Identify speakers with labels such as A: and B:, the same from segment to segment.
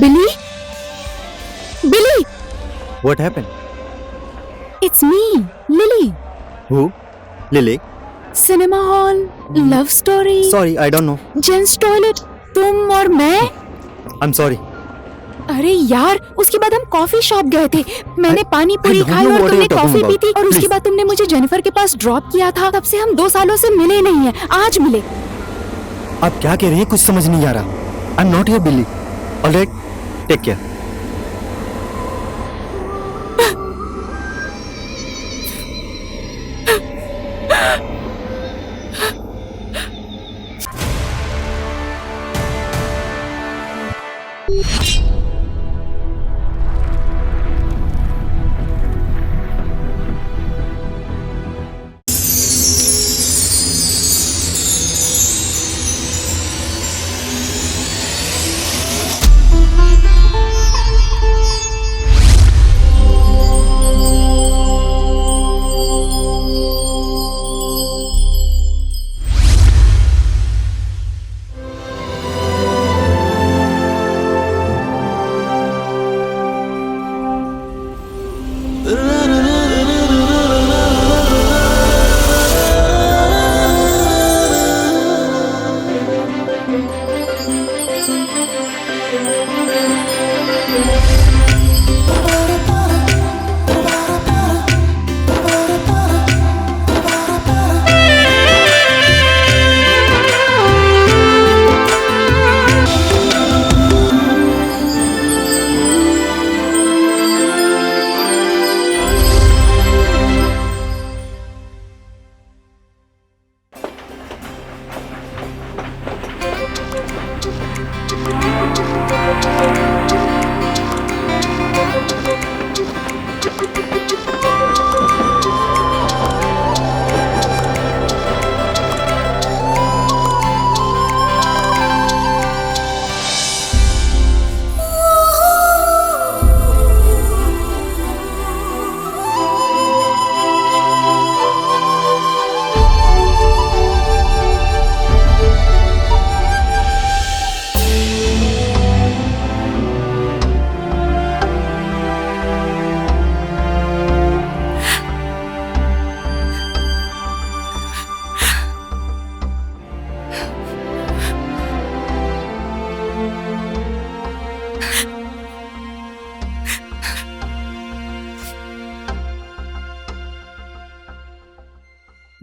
A: Billy? Billy!
B: What happened?
A: It's me, Lily.
B: Who? Lily?
A: Cinema hall, love story,
B: Sorry, I don't know.
A: Gents toilet, तुम और मैं.
B: I'm sorry.
A: अरे यार, उसके बाद हम कॉफी शॉप गए थे. मैंने पानी पूरी
B: don't
A: खाई
B: know
A: और
B: what
A: तुमने
B: you're talking
A: coffee P
B: about.
A: थी और उसके
B: Please.
A: बाद तुमने मुझे जेनिफर के पास ड्रॉप किया था. तब से हम 2 सालों से मिले नहीं हैं. आज मिले.
B: आप क्या कह रही हैं? कुछ समझ नहीं आ रहा. I'm not here, Billy. All right. Take care.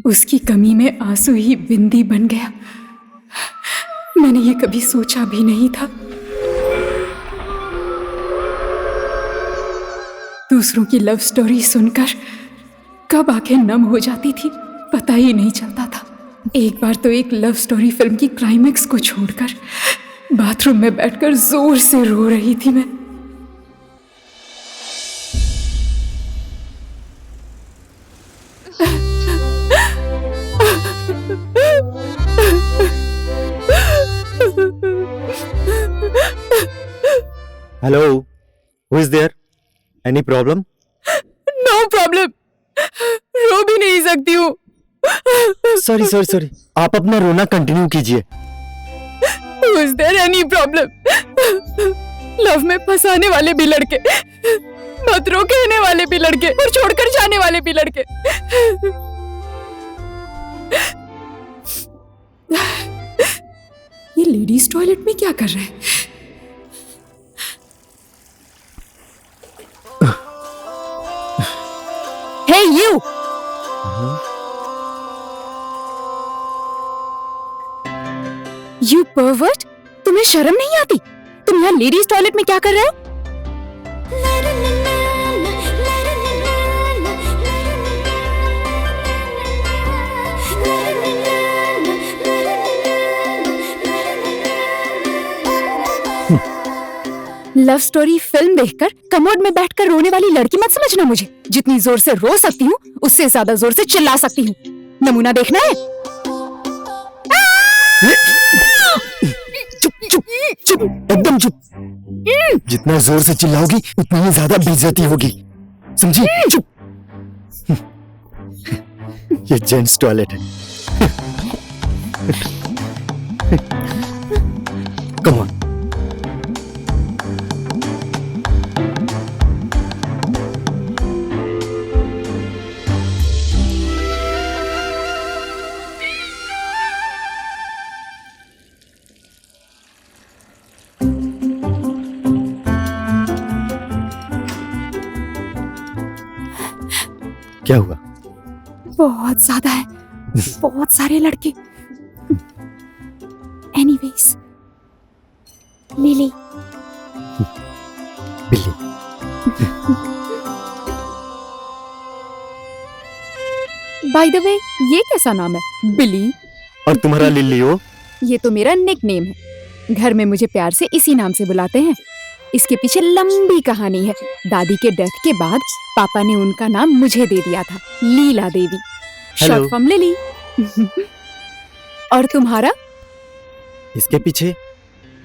A: उसकी कमी में आंसू ही बिंदी बन गया. मैंने ये कभी सोचा भी नहीं था. दूसरों की लव स्टोरी सुनकर कब आंखें नम हो जाती थी पता ही नहीं चलता था. एक बार तो एक लव स्टोरी फिल्म की क्लाइमेक्स को छोड़कर बाथरूम में बैठकर जोर से रो रही थी मैं.
B: Hello. Who is there? Any problem?
A: No problem. रो भी नहीं सकती हूँ.
B: Sorry. आप अपना रोना कंटिन्यू कीजिए.
A: Is there any problem? Love में फंसाने वाले भी लड़के, मत रो कहने वाले भी लड़के और छोड़कर जाने वाले भी लड़के. ये लेडीज टॉयलेट में क्या कर रहे हैं? Hey you! You pervert! तुम्हें शर्म नहीं आती? तुम यहाँ लेडीज टॉयलेट में क्या कर रहे हो? लव स्टोरी फिल्म देखकर कमोड में बैठकर रोने वाली लड़की मत समझना मुझे. जितनी जोर से रो सकती हूँ उससे ज्यादा जोर से चिल्ला सकती हूँ. नमूना देखना है?
B: चुप, एकदम चुप. जितना जोर से चिल्लाओगी उतनी ही ज्यादा बेइज्जती होगी. समझी? चुप. ये जेंट्स टॉयलेट है. Come on. क्या हुआ?
A: बहुत ज्यादा है, बहुत सारे लड़के। Anyways, lily.
B: बिल्ली।
A: बाय द वे, ये कैसा नाम है, बिली?
B: और तुम्हारा लिली हो?
A: ये तो मेरा निक नेम है। घर में मुझे प्यार से इसी नाम से बुलाते हैं। इसके पीछे लंबी कहानी है। दादी के डेथ के बाद पापा ने उनका नाम मुझे दे दिया था, Leela Devi, short form lily. और तुम्हारा?
B: इसके पीछे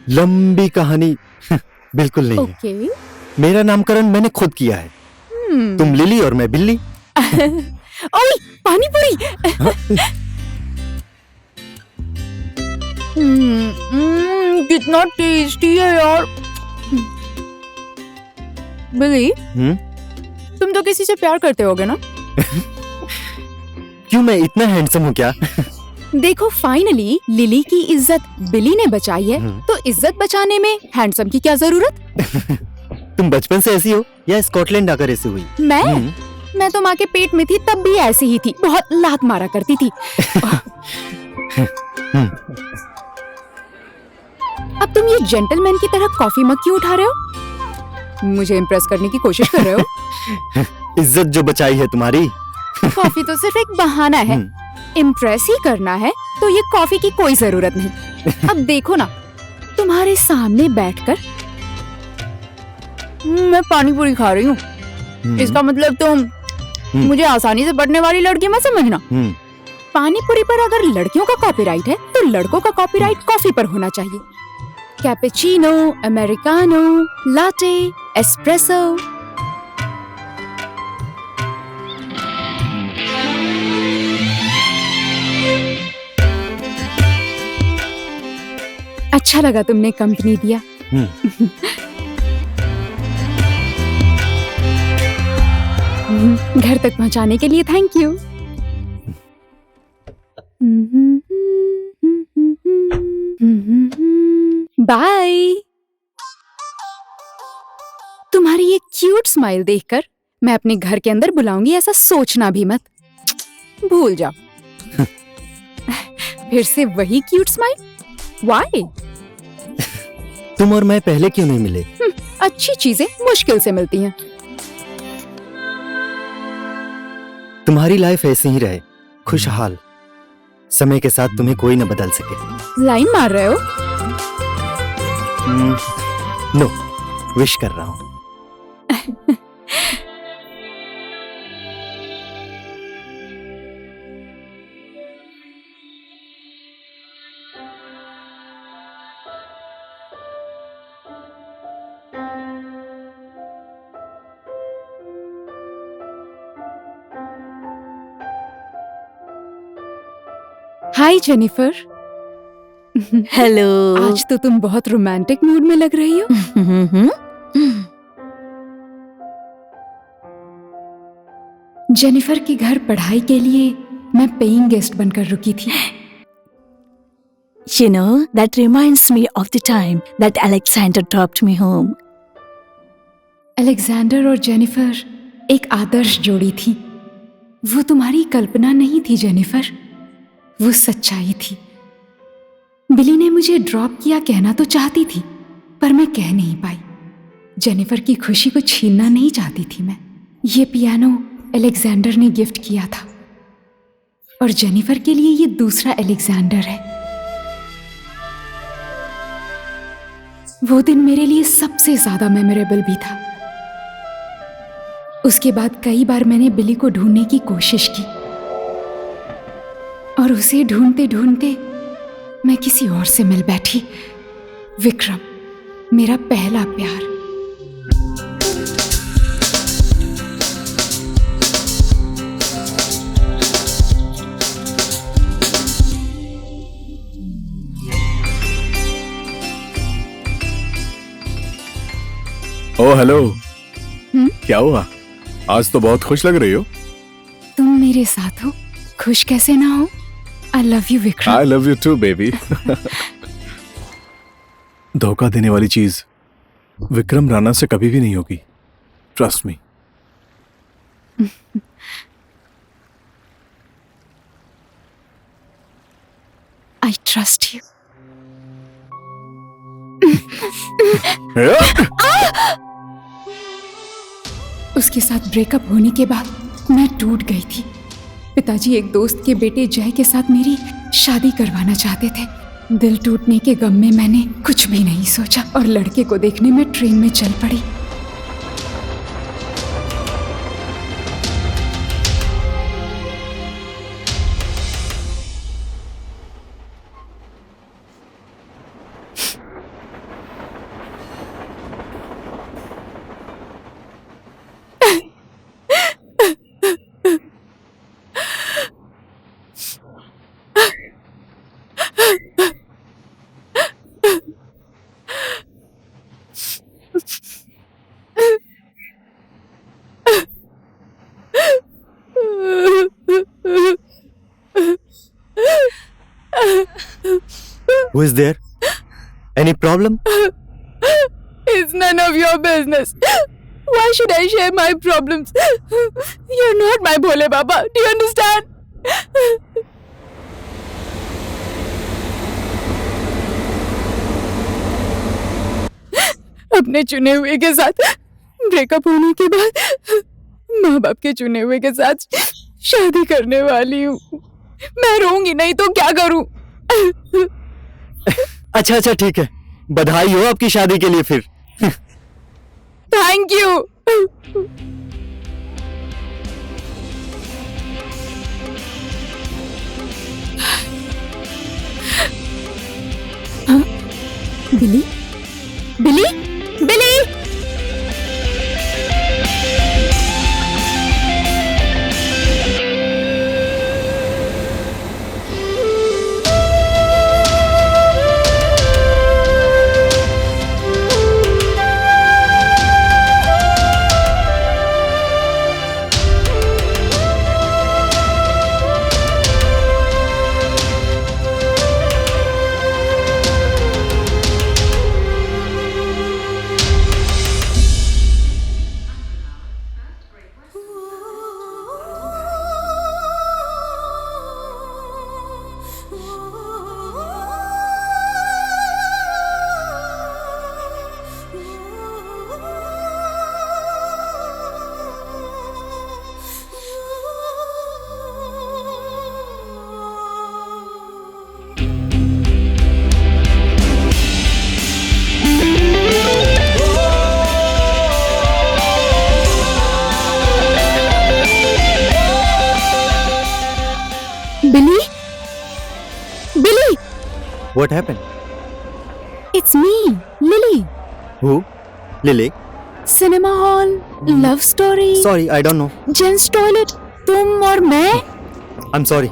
B: लंबी कहानी बिल्कुल नहीं
A: ओके।
B: है। मेरा नामकरण मैंने खुद किया है। तुम लिली और मैं बिल्ली।
A: ओए, पानी पूरी। कितना टेस्टी है यार। बिली, तुम तो किसी से प्यार करते होगे ना?
B: क्यों, मैं इतना हैंडसम हूँ क्या?
A: देखो, फाइनली लिली की इज्जत बिली ने बचाई है, तो इज्जत बचाने में हैंडसम की क्या जरूरत?
B: तुम बचपन से ऐसी हो या स्कॉटलैंड आकर ऐसी हुई?
A: मैं तो माँ के पेट में थी तब भी ऐसी ही थी, बहुत लात मारा करती थी। अब तुम ये जेंटलमैन की तरह कॉफी मग क्यों उठा रहे हो? मुझे इम्प्रेस करने की कोशिश कर रहे हो?
B: इज्जत जो बचाई है तुम्हारी।
A: कॉफी तो सिर्फ एक बहाना है। इम्प्रेस ही करना है तो ये कॉफी की कोई जरूरत नहीं। अब देखो ना, तुम्हारे सामने बैठकर मैं पानी पूरी खा रही हूँ। इसका मतलब तुम मुझे आसानी से बढ़ने वाली लड़की मत समझना। पानी पूरी पर अगर लड़कियों का कॉपीराइट है तो लड़कों का कॉपीराइट कॉफी पर होना चाहिए। Cappuccino, americano, latte, espresso. अच्छा लगा तुमने कंपनी दिया। घर तक पहुंचाने के लिए थैंक यू। बाय। तुम्हारी ये क्यूट स्माइल देखकर मैं अपने घर के अंदर बुलाऊंगी ऐसा सोचना भी मत। भूल जाओ। फिर से वही क्यूट स्माइल? व्हाई?
B: तुम और मैं पहले क्यों नहीं मिले?
A: अच्छी चीजें मुश्किल से मिलती हैं।
B: तुम्हारी लाइफ ऐसी ही रहे, खुशहाल। समय के साथ तुम्हें कोई न बदल सके।
A: लाइन मार रहे हो?
B: नो, विश कर रहा हूँ।
A: हाय जेनिफर।
C: हेलो।
A: आज तो तुम बहुत रोमांटिक मूड में लग रही हो। जेनिफर के घर पढ़ाई के लिए मैं पेइंग गेस्ट बनकर रुकी थी।
C: You know, that reminds me of the time that Alexander dropped me home.
A: Alexander और जेनिफर एक आदर्श जोड़ी थी। वो तुम्हारी कल्पना नहीं थी जेनिफर, वो सच्चाई थी। बिली ने मुझे ड्रॉप किया कहना तो चाहती थी, पर मैं कह नहीं पाई। जेनिफर की खुशी को छीनना नहीं चाहती थी मैं। ये पियानो अलेक्जेंडर ने गिफ्ट किया था और जेनिफर के लिए ये दूसरा अलेक्जेंडर है। वो दिन मेरे लिए सबसे ज्यादा मेमोरेबल भी था। उसके बाद कई बार मैंने बिली को ढूंढने की कोशिश की और उसे ढूंढते ढूंढते मैं किसी और से मिल बैठी। विक्रम, मेरा पहला प्यार।
D: Oh hello. क्या हुआ? आज तो बहुत खुश लग रही हो।
A: तुम मेरे साथ हो, खुश कैसे ना हो? I love you, Vikram.
D: I love you too, baby। धोखा देने वाली चीज विक्रम राणा से कभी भी नहीं होगी। Trust me.
A: trust you. उसके साथ ब्रेकअप होने के बाद मैं टूट गई थी। पिताजी एक दोस्त के बेटे जय के साथ मेरी शादी करवाना चाहते थे। दिल टूटने के गम में मैंने कुछ भी नहीं सोचा और लड़के को देखने में ट्रेन में चल पड़ी।
B: Who is there? Any problem?
A: It's none of your business. Why should I share my problems? You're not my Bhole Baba. Do you understand? अपने चुने हुए के साथ ब्रेकअप होने के बाद माँ बाप के चुने हुए के साथ शादी करने वाली हूँ। मैं रोऊंगी नहीं तो क्या करूँ?
B: अच्छा ठीक है, बधाई हो आपकी शादी के लिए फिर।
A: Thank you. Billy Billy Billy
B: What happened?
A: It's me, Lily.
B: Who? Lily?
A: Cinema hall, love story,
B: Sorry, I don't know.
A: Gents toilet, तुम और मैं।
B: I'm sorry.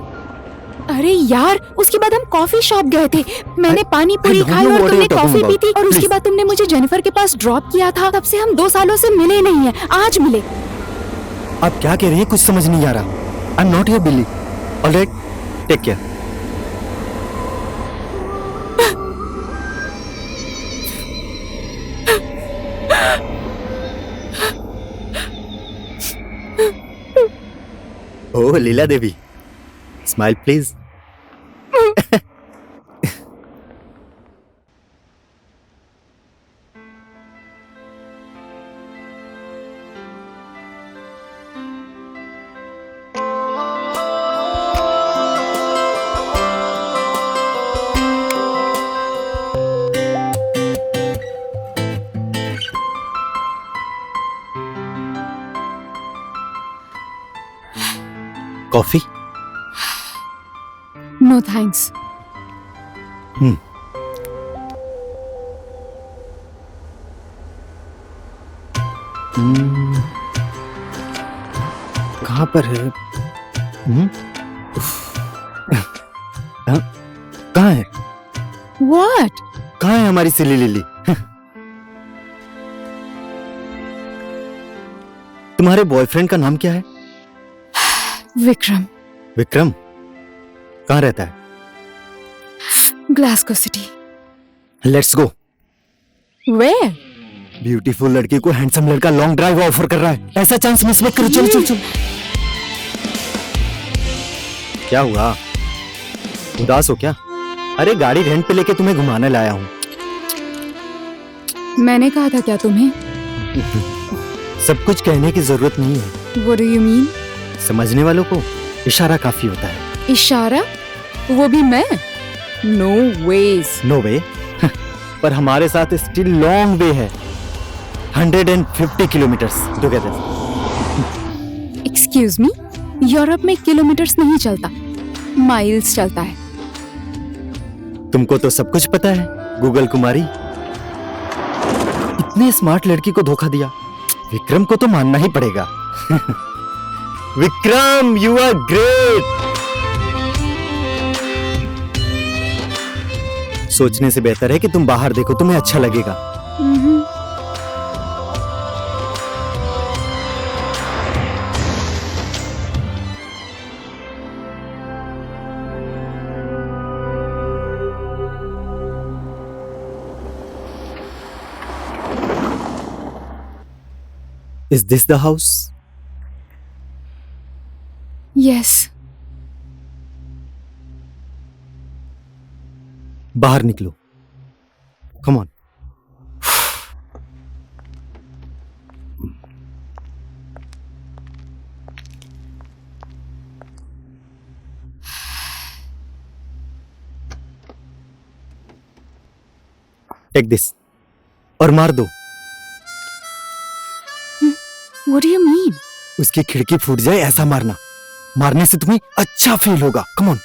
A: अरे यार, उसके बाद हम कॉफी शॉप गए थे। मैंने पानी पूरी
B: I don't
A: खाई
B: know
A: और
B: what
A: तुमने
B: you're talking
A: coffee P
B: about.
A: थी और उसके
B: Please.
A: बाद तुमने मुझे जेनिफर के पास ड्रॉप किया था। तब से हम 2 सालों से मिले नहीं हैं। आज मिले।
B: आप क्या कह रही हैं? कुछ समझ नहीं आ रहा। I'm not your Billy. All right, take care. Oh, Leela Devi. Smile, please. Coffee?
A: No thanks.
B: कहाँ पर है? हाँ? कहाँ है?
A: What?
B: कहाँ है हमारी सिली लिली? तुम्हारे बॉयफ्रेंड का नाम क्या है?
A: विक्रम।
B: विक्रम? कहाँ रहता है?
A: Glasgow city.
B: Let's go.
A: Where?
B: Beautiful लड़की को हैंडसम लड़का लॉन्ग ड्राइव ऑफर कर रहा है। ऐसा चांस मिस मत करो। चलो चलो चलो। क्या हुआ? उदास हो क्या? अरे गाड़ी रेंट पे लेके तुम्हें घुमाने लाया हूँ।
A: मैंने कहा था क्या तुम्हें?
B: सब कुछ कहने की जरूरत नहीं है,
A: What do you mean?
B: समझने वालों को इशारा काफी होता है।
A: इशारा? वो भी मैं? No ways.
B: नो वे। पर हमारे साथ स्टिल लॉन्ग वे है, 150 kilometres together.
A: Excuse me? Europe में किलोमीटर्स नहीं चलता, माइल्स चलता है।
B: तुमको तो सब कुछ पता है, गूगल कुमारी। इतने स्मार्ट लड़की को धोखा दिया, विक्रम को तो मानना ही पड़ेगा। Vikram, you are great. सोचने से बेहतर है कि तुम बाहर देखो, तुम्हें अच्छा लगेगा। Is this the house?
A: Yes.
B: बाहर निकलो। Come on. Take this. और मार दो।
A: What do you mean?
B: उसकी खिड़की फूट जाए ऐसा मारना। मारने से तुम्हें अच्छा फील होगा। Come on.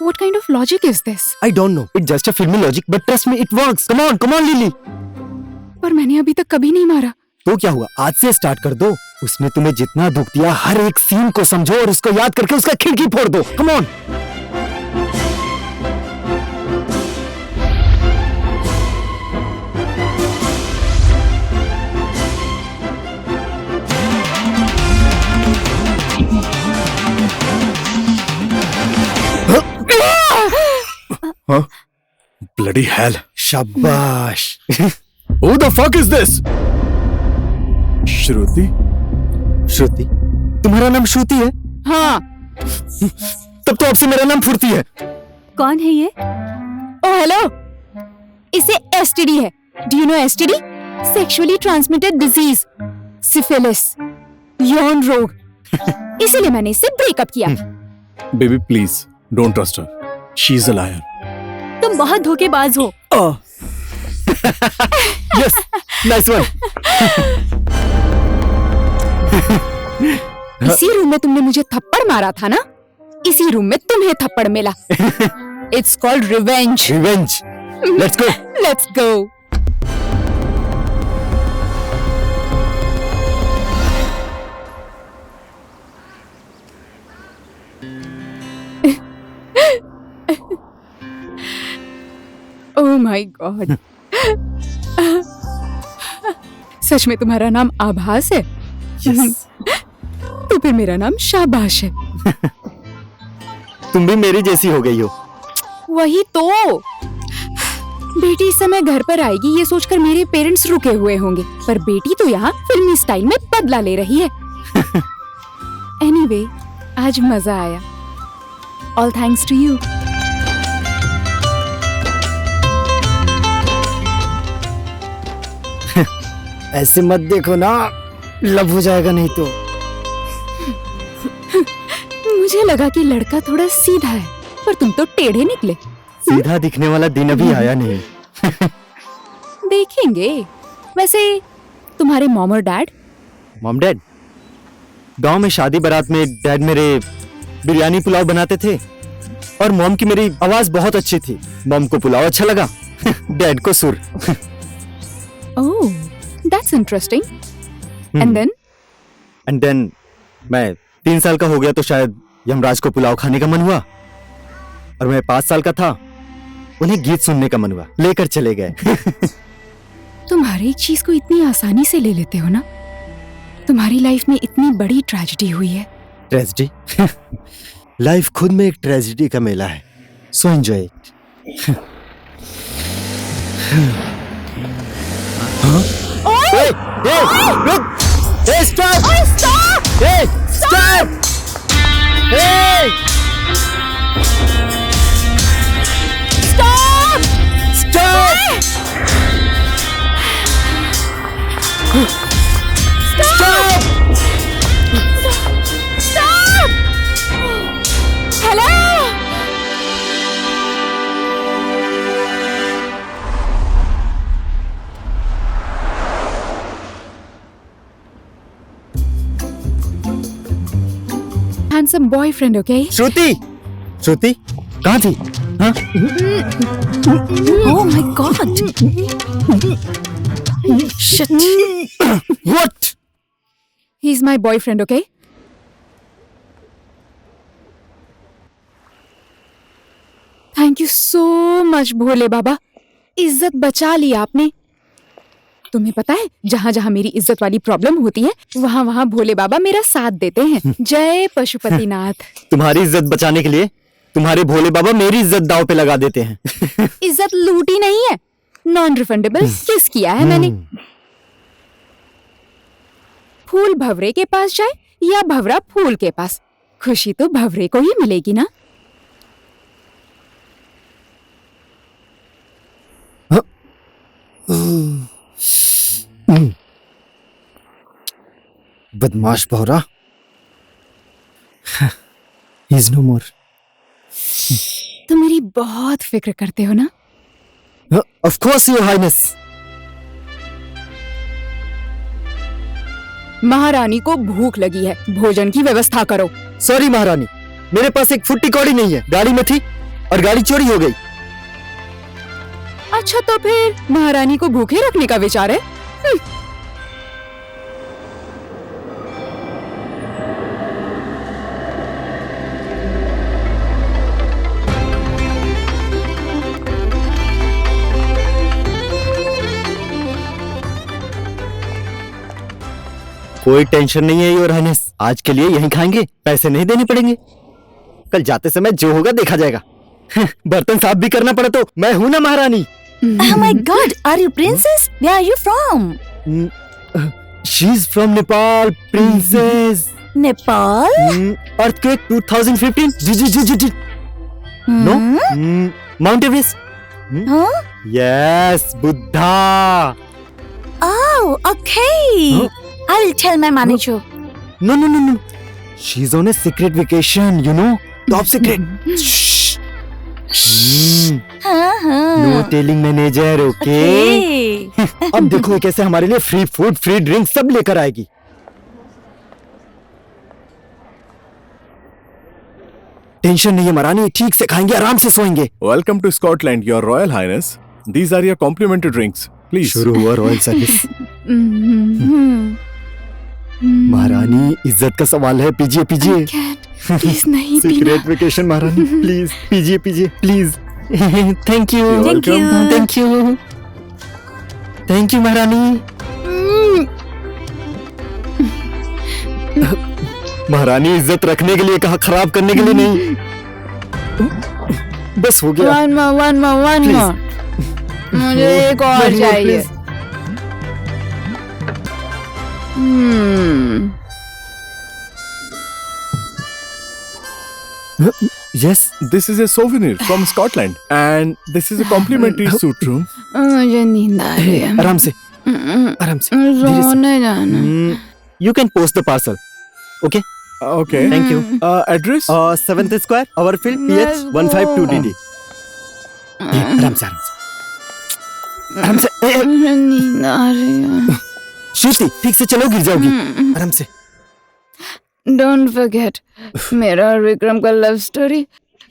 A: What kind of logic is this?
B: I don't know. It's just a filmy logic, but trust me, it works. Come on, Lily.
A: पर मैंने अभी तक कभी नहीं मारा।
B: तो क्या हुआ? आज से स्टार्ट कर दो। उसने तुम्हें जितना दुख दिया, हर एक सीन को समझो और उसको याद करके उसका खिड़की फोड़ दो। Come on.
D: Huh? Bloody hell.
B: शाबाश।
D: Who the fuck is this? श्रुति?
B: श्रुति? तुम्हारा नाम श्रुति है?
A: हाँ।
B: तब तो आपसे मेरा नाम फुर्ती है।
C: कौन है ये?
A: ओ हेलो, इसे एसटीडी है। Do you know STD? Sexually transmitted disease, syphilis, यौन रोग। इसीलिए मैंने इससे ब्रेकअप किया।
D: Baby, please don't trust her. She's a liar.
C: तुम बहुत धोखेबाज हो।
B: Yes, nice one.
A: इसी रूम में तुमने मुझे थप्पड़ मारा था ना? इसी रूम में तुम्हें थप्पड़ मिला। It's called revenge.
B: Revenge. Let's go.
A: Let's go. Oh my God. सच में तुम्हारा नाम आभास है?
B: Yes.
A: तो फिर मेरा नाम शाबाश है।
B: तुम भी मेरी जैसी हो गई हो।
A: वही तो। बेटी इस समय घर पर आएगी ये सोचकर मेरे पेरेंट्स रुके हुए होंगे, पर बेटी तो यहाँ फिल्मी स्टाइल में बदला ले रही है। एनीवे, आज मजा आया। All thanks to you.
B: ऐसे मत देखो ना, लव हो जाएगा नहीं तो।
A: मुझे लगा कि लड़का थोड़ा सीधा है, पर तुम तो टेढ़े निकले।
B: सीधा दिखने वाला दिन अभी आया नहीं।
A: देखेंगे। वैसे तुम्हारे मॉम और डैड?
B: मॉम डैड गांव में शादी बारात में डैड मेरे बिरयानी पुलाव बनाते थे और मॉम की मेरी आवाज बहुत अच्छी थी। मॉम को पुलाव अच्छा लगा, डैड को सुर।
A: Oh, that's interesting. And then?
B: मैं 3 साल का हो गया तो शायद यमराज को पुलाव खाने का मन हुआ, और मैं 5 साल का था, उन्हें गीत सुनने का मन हुआ, लेकर चले गए।
A: तुम हर एक चीज को इतनी आसानी से ले लेते हो ना। तुम्हारी लाइफ में इतनी बड़ी ट्रेजेडी हुई है।
B: ट्रेजेडी? लाइफ खुद में एक ट्रेजेडी का मेला है, so enjoy it.
A: Hello. Handsome boyfriend, okay?
B: Shruti, Shruti कहाँ थी? हाँ?
C: Oh my god! Shit!
B: What?
A: He's my boyfriend, okay? Thank you so much Bhole Baba, इज्जत बचा ली आपने। तुम्हें पता है, जहाँ जहाँ मेरी इज्जत वाली प्रॉब्लम होती है, वहाँ वहाँ भोले बाबा मेरा साथ देते हैं। जय पशुपतिनाथ।
B: तुम्हारी इज्जत बचाने के लिए तुम्हारे भोले बाबा मेरी इज्जत दांव पे लगा देते हैं।
A: इज्जत लूटी नहीं है, नॉन रिफंडेबल किस किया है मैंने। फूल भवरे के पास जाए या भवरा फूल के पास, खुशी तो भवरे को ही मिलेगी ना।
B: बदमाश भौरा। He is no more.
A: तुम मेरी बहुत फिक्र करते हो ना।
B: Of course, Your Highness.
A: महारानी को भूख लगी है, भोजन की व्यवस्था करो।
B: सॉरी महारानी, मेरे पास एक फुट्टी कौड़ी नहीं है, गाड़ी में थी और गाड़ी चोरी हो गई।
A: अच्छा, तो फिर महारानी को भूखे रखने का विचार है?
B: कोई टेंशन नहीं है योर हाइनेस, आज के लिए यहीं खाएंगे, पैसे नहीं देने पड़ेंगे। कल जाते समय जो होगा देखा जाएगा। बर्तन साफ भी करना पड़ा तो मैं हूं ना महारानी।
C: Oh my god! Are you princess? Where are you from?
B: She is from Nepal, princess.
C: Nepal?
B: Earthquake 2015. Ji. No? Mount Everest.
C: Huh?
B: Yes, Buddha.
C: Oh, okay.
B: Huh?
C: I will tell my manager.
B: No. She's on a secret vacation, you know? Top secret. Shh. No telling manager, okay? अब देखो ये कैसे हमारे लिए free food, free drink सब लेकर आएगी। Tension नहीं है महारानी, ठीक से खाएंगे, आराम से सोएंगे।
D: Welcome to Scotland, Your Royal Highness. These are your complimentary drinks. Please.
B: शुरू हुआ रॉयल सर्विस। महारानी इज्जत का सवाल है, पीजिए।
A: प्लीज नहीं पीना।
B: सीक्रेट वेकेशन महारानी, प्लीज पीजिए please. Thank you
C: Thank you.
B: Thank you महारानी। महारानी इज्जत रखने के लिए कहा, खराब करने के लिए नहीं। बस हो गया।
A: One more. मुझे एक और
B: One more,
A: चाहिए।
B: please. Yes.
D: This is a souvenir from Scotland, and this is a complimentary suite room.
A: मुझे नींद आ रही है।
B: आराम से धीरे से।
A: सोने जाना।
B: You can post the parcel. Okay.
D: Okay.
B: Thank you.
D: Address?
B: 7th Square, Overfield, PH 152DD. आराम से।
A: मुझे नींद आ रही है।
B: श्रुति, ठीक से चलो, गिर जाओगी। आराम से।
A: डोंट फॉरगेट, मेरा और विक्रम का लव स्टोरी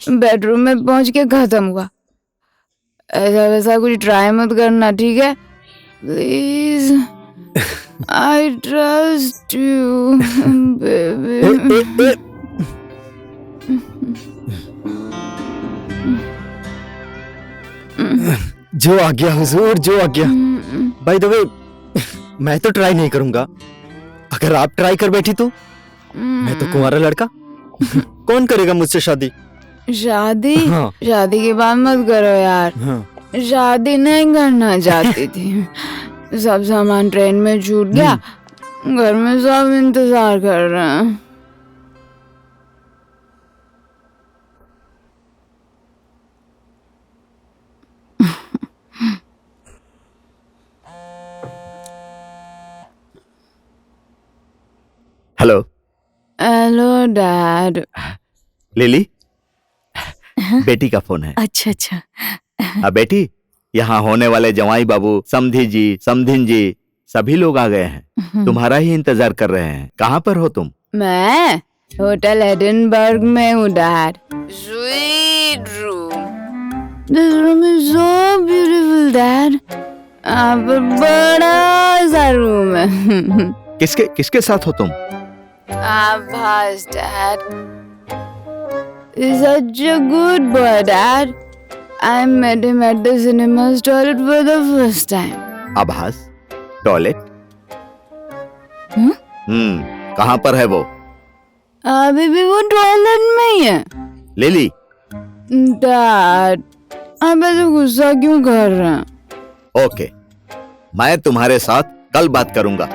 A: बेडरूम में पहुंच के खत्म हुआ। ऐसा वैसा कुछ ट्राई मत करना, ठीक है? Please, I trust you baby.
B: जो आ गया हुजूर, जो आ गया। बाय द वे, मैं तो ट्राई नहीं करूंगा। अगर आप ट्राई कर बैठी तो मैं तो कुंवारा लड़का। कौन करेगा मुझसे शादी?
A: शादी?
B: हाँ।
A: शादी की बात मत करो यार।
B: हाँ।
A: शादी नहीं करना चाहती थी। सब सामान ट्रेन में छूट गया, घर में सब इंतजार कर रहे हैं।
E: डैड।
D: लिली, बेटी का फोन है।
C: अच्छा अच्छा।
D: अब बेटी, यहाँ होने वाले जवाई बाबू, समधी जी, समधिन जी, सभी लोग आ गए हैं। तुम्हारा ही इंतजार कर रहे हैं। कहाँ पर हो तुम?
E: मैं होटल एडिनबर्ग में हूँ dad. Suite room. This room is so beautiful dad. यहाँ पर बड़ा सा रूम है।
D: किसके किसके साथ हो तुम?
E: आभास dad. He's such a good boy dad. I met him at the cinema's toilet for the first time.
D: आभास टॉयलेट? कहाँ पर है वो?
E: अभी भी वो टॉयलेट में ही है।
D: लिली,
E: डैड, आप ऐसे गुस्सा क्यों कर रहे हैं?
D: ओके, मैं तुम्हारे साथ कल बात करूंगा।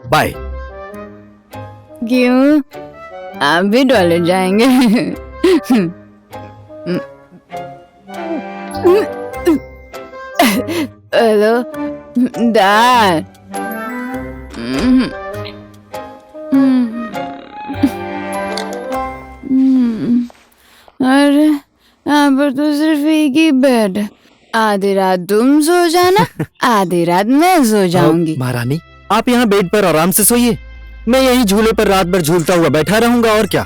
D: बाय।
E: क्यों? आप भी टॉयलेट जाएंगे? Hello dad. अरे यहाँ पर तो सिर्फ एक ही बेड है। आधी रात तुम सो जाना, आधी रात मैं सो जाऊंगी।
B: महारानी, आप यहाँ बेड पर आराम से सोइए, मैं यहीं झूले पर रात भर झूलता हुआ बैठा रहूंगा, और क्या।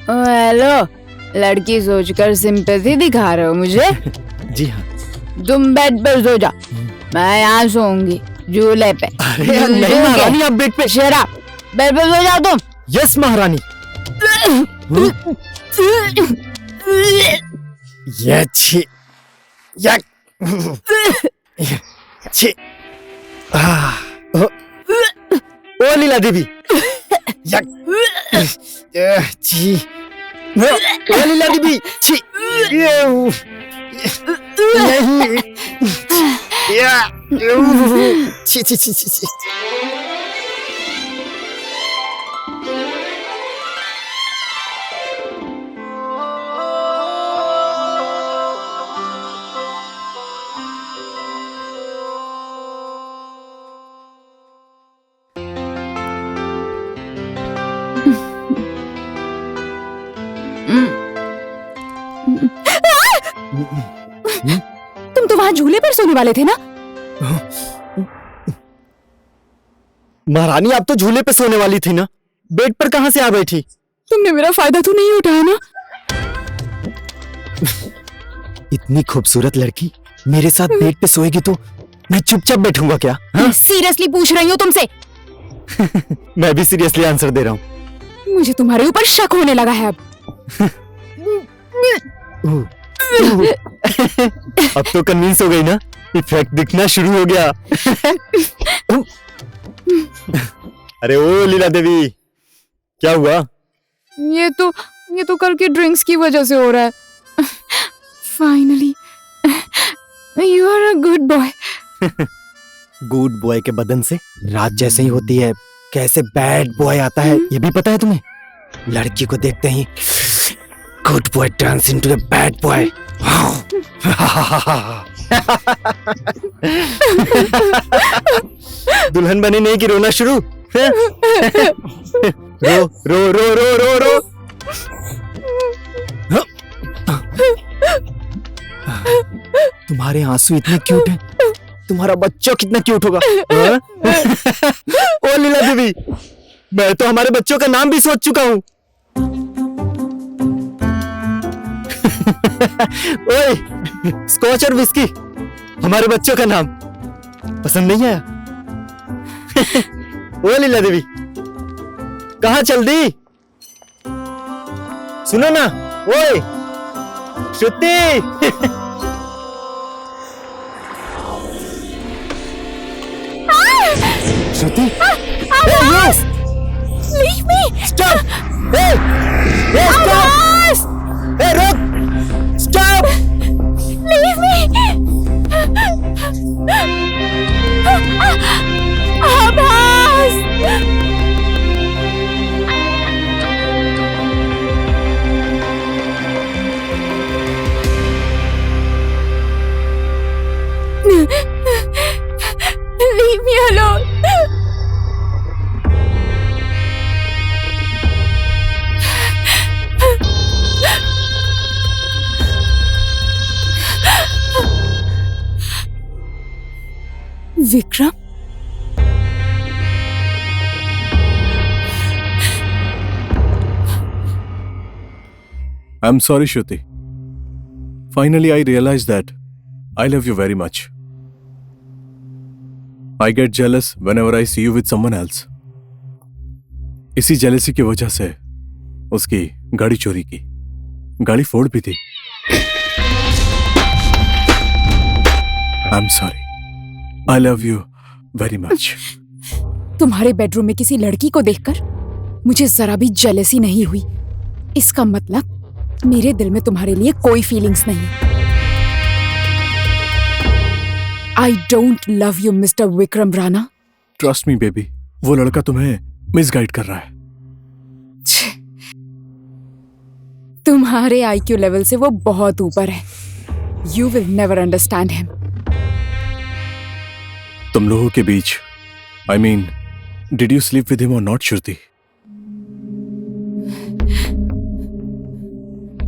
E: हेलो, लड़की सोचकर सिंपैथी दिखा रहे हो मुझे?
B: जी हाँ।
E: तुम बेड पर सो जाओ, मैं यहाँ सोऊंगी झूले पे।
B: अरे नहीं महारानी, आप बेड पे।
E: शराब, बेड पर सो जाओ तुम।
B: यस महारानी। ये छी, या छी, ओ लीला देवी, या छी, ओ लीला देवी, छी, नहीं, या छी छी छी छी छी।
A: तुम तो वहां झूले पर सोने वाले थे ना?
B: महारानी, आप तो झूले पे सोने वाली थी ना, बेड पर कहां से आ बैठी?
A: तुमने मेरा फायदा तो नहीं उठाया ना?
B: इतनी खूबसूरत लड़की मेरे साथ बेड पे सोएगी तो मैं चुपचाप बैठूंगा क्या?
A: मैं सीरियसली पूछ रही हूँ तुमसे।
B: मैं भी सीरियसली आंसर दे रहा हूँ।
A: मुझे तुम्हारे ऊपर शक होने लगा है अब।
B: अब तो कन्विंस हो गई ना? इफेक्ट दिखना शुरू हो गया। अरे ओ लीला देवी, क्या हुआ?
A: ये तो कल के ड्रिंक्स की वजह से हो रहा है। Finally you are a good boy.
B: Good boy के बदन से रात जैसे ही होती है कैसे बैड बॉय आता है, ये भी पता है तुम्हें? लड़की को देखते ही good boy turns into the bad boy. दुल्हन बनी नहीं कि रोना शुरू? रो रो रो रो रो रो। तुम्हारे आंसू इतने क्यूट हैं, तुम्हारा बच्चा कितना क्यूट होगा। ओ लीला देवी, मैं तो हमारे बच्चों का नाम भी सोच चुका हूँ। ओए, स्कॉच और विस्की, हमारे बच्चों का नाम पसंद नहीं आया? ओ लीला देवी, कहाँ चल दी? सुनो ना, ओए श्रुति। श्रुति, yes,
A: Leave me!
B: stop, hey, hey, stop, hey, रुक, stop,
A: Leave me! आभास! Leave me alone!
C: Vikram?
F: I'm sorry, Shruti. Finally, I realized that I love you very much. I get jealous whenever I see you with someone else. इसी jealousy की वजह से उसकी गाड़ी चोरी की, गाड़ी फोड़ भी थी। I'm sorry. I love you very much.
A: तुम्हारे बेडरूम में किसी लड़की को देखकर मुझे जरा भी जेलसी नहीं हुई। इसका मतलब मेरे दिल में तुम्हारे लिए कोई फीलिंग्स नहीं। I don't love you, Mr. Vikram Rana.
F: Trust me, baby. वो लड़का तुम्हें मिसगाइड कर रहा है।
A: तुम्हारे IQ लेवल से वो बहुत ऊपर है। You will never understand him.
F: तुम लोगों के बीच, I mean, did you sleep with him or not, Shruti?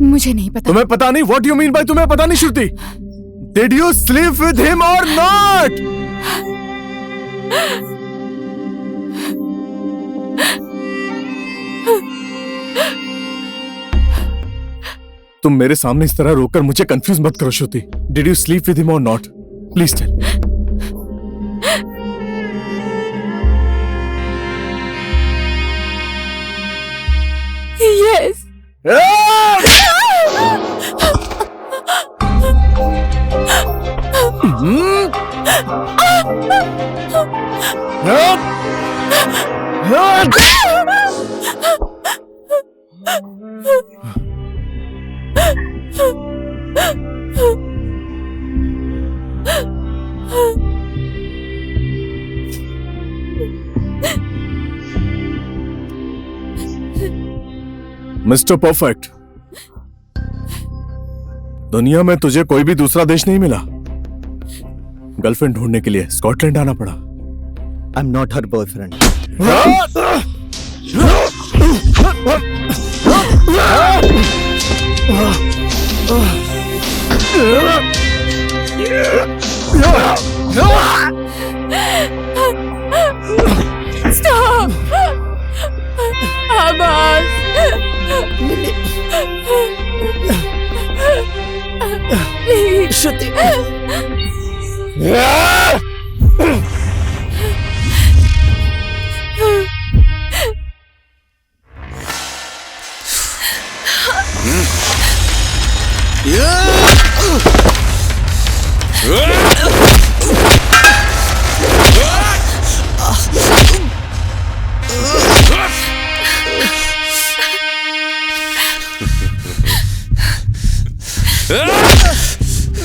A: मुझे नहीं पता।
F: तुम्हें पता नहीं? What do you mean by तुम्हें पता नहीं, श्रुति? Did you sleep with him or not? तुम मेरे सामने इस तरह रोकर मुझे कंफ्यूज मत करो, श्रुति। Did you sleep with him or not? Please tell me.
A: Yes.
F: Mister perfect, दुनिया में तुझे कोई भी दूसरा देश नहीं मिला। गर्लफ्रेंड ढूंढने के लिए स्कॉटलैंड आना पड़ा।
B: I'm not her boyfriend.
A: Stop. Abbas. Please.
B: Shruti.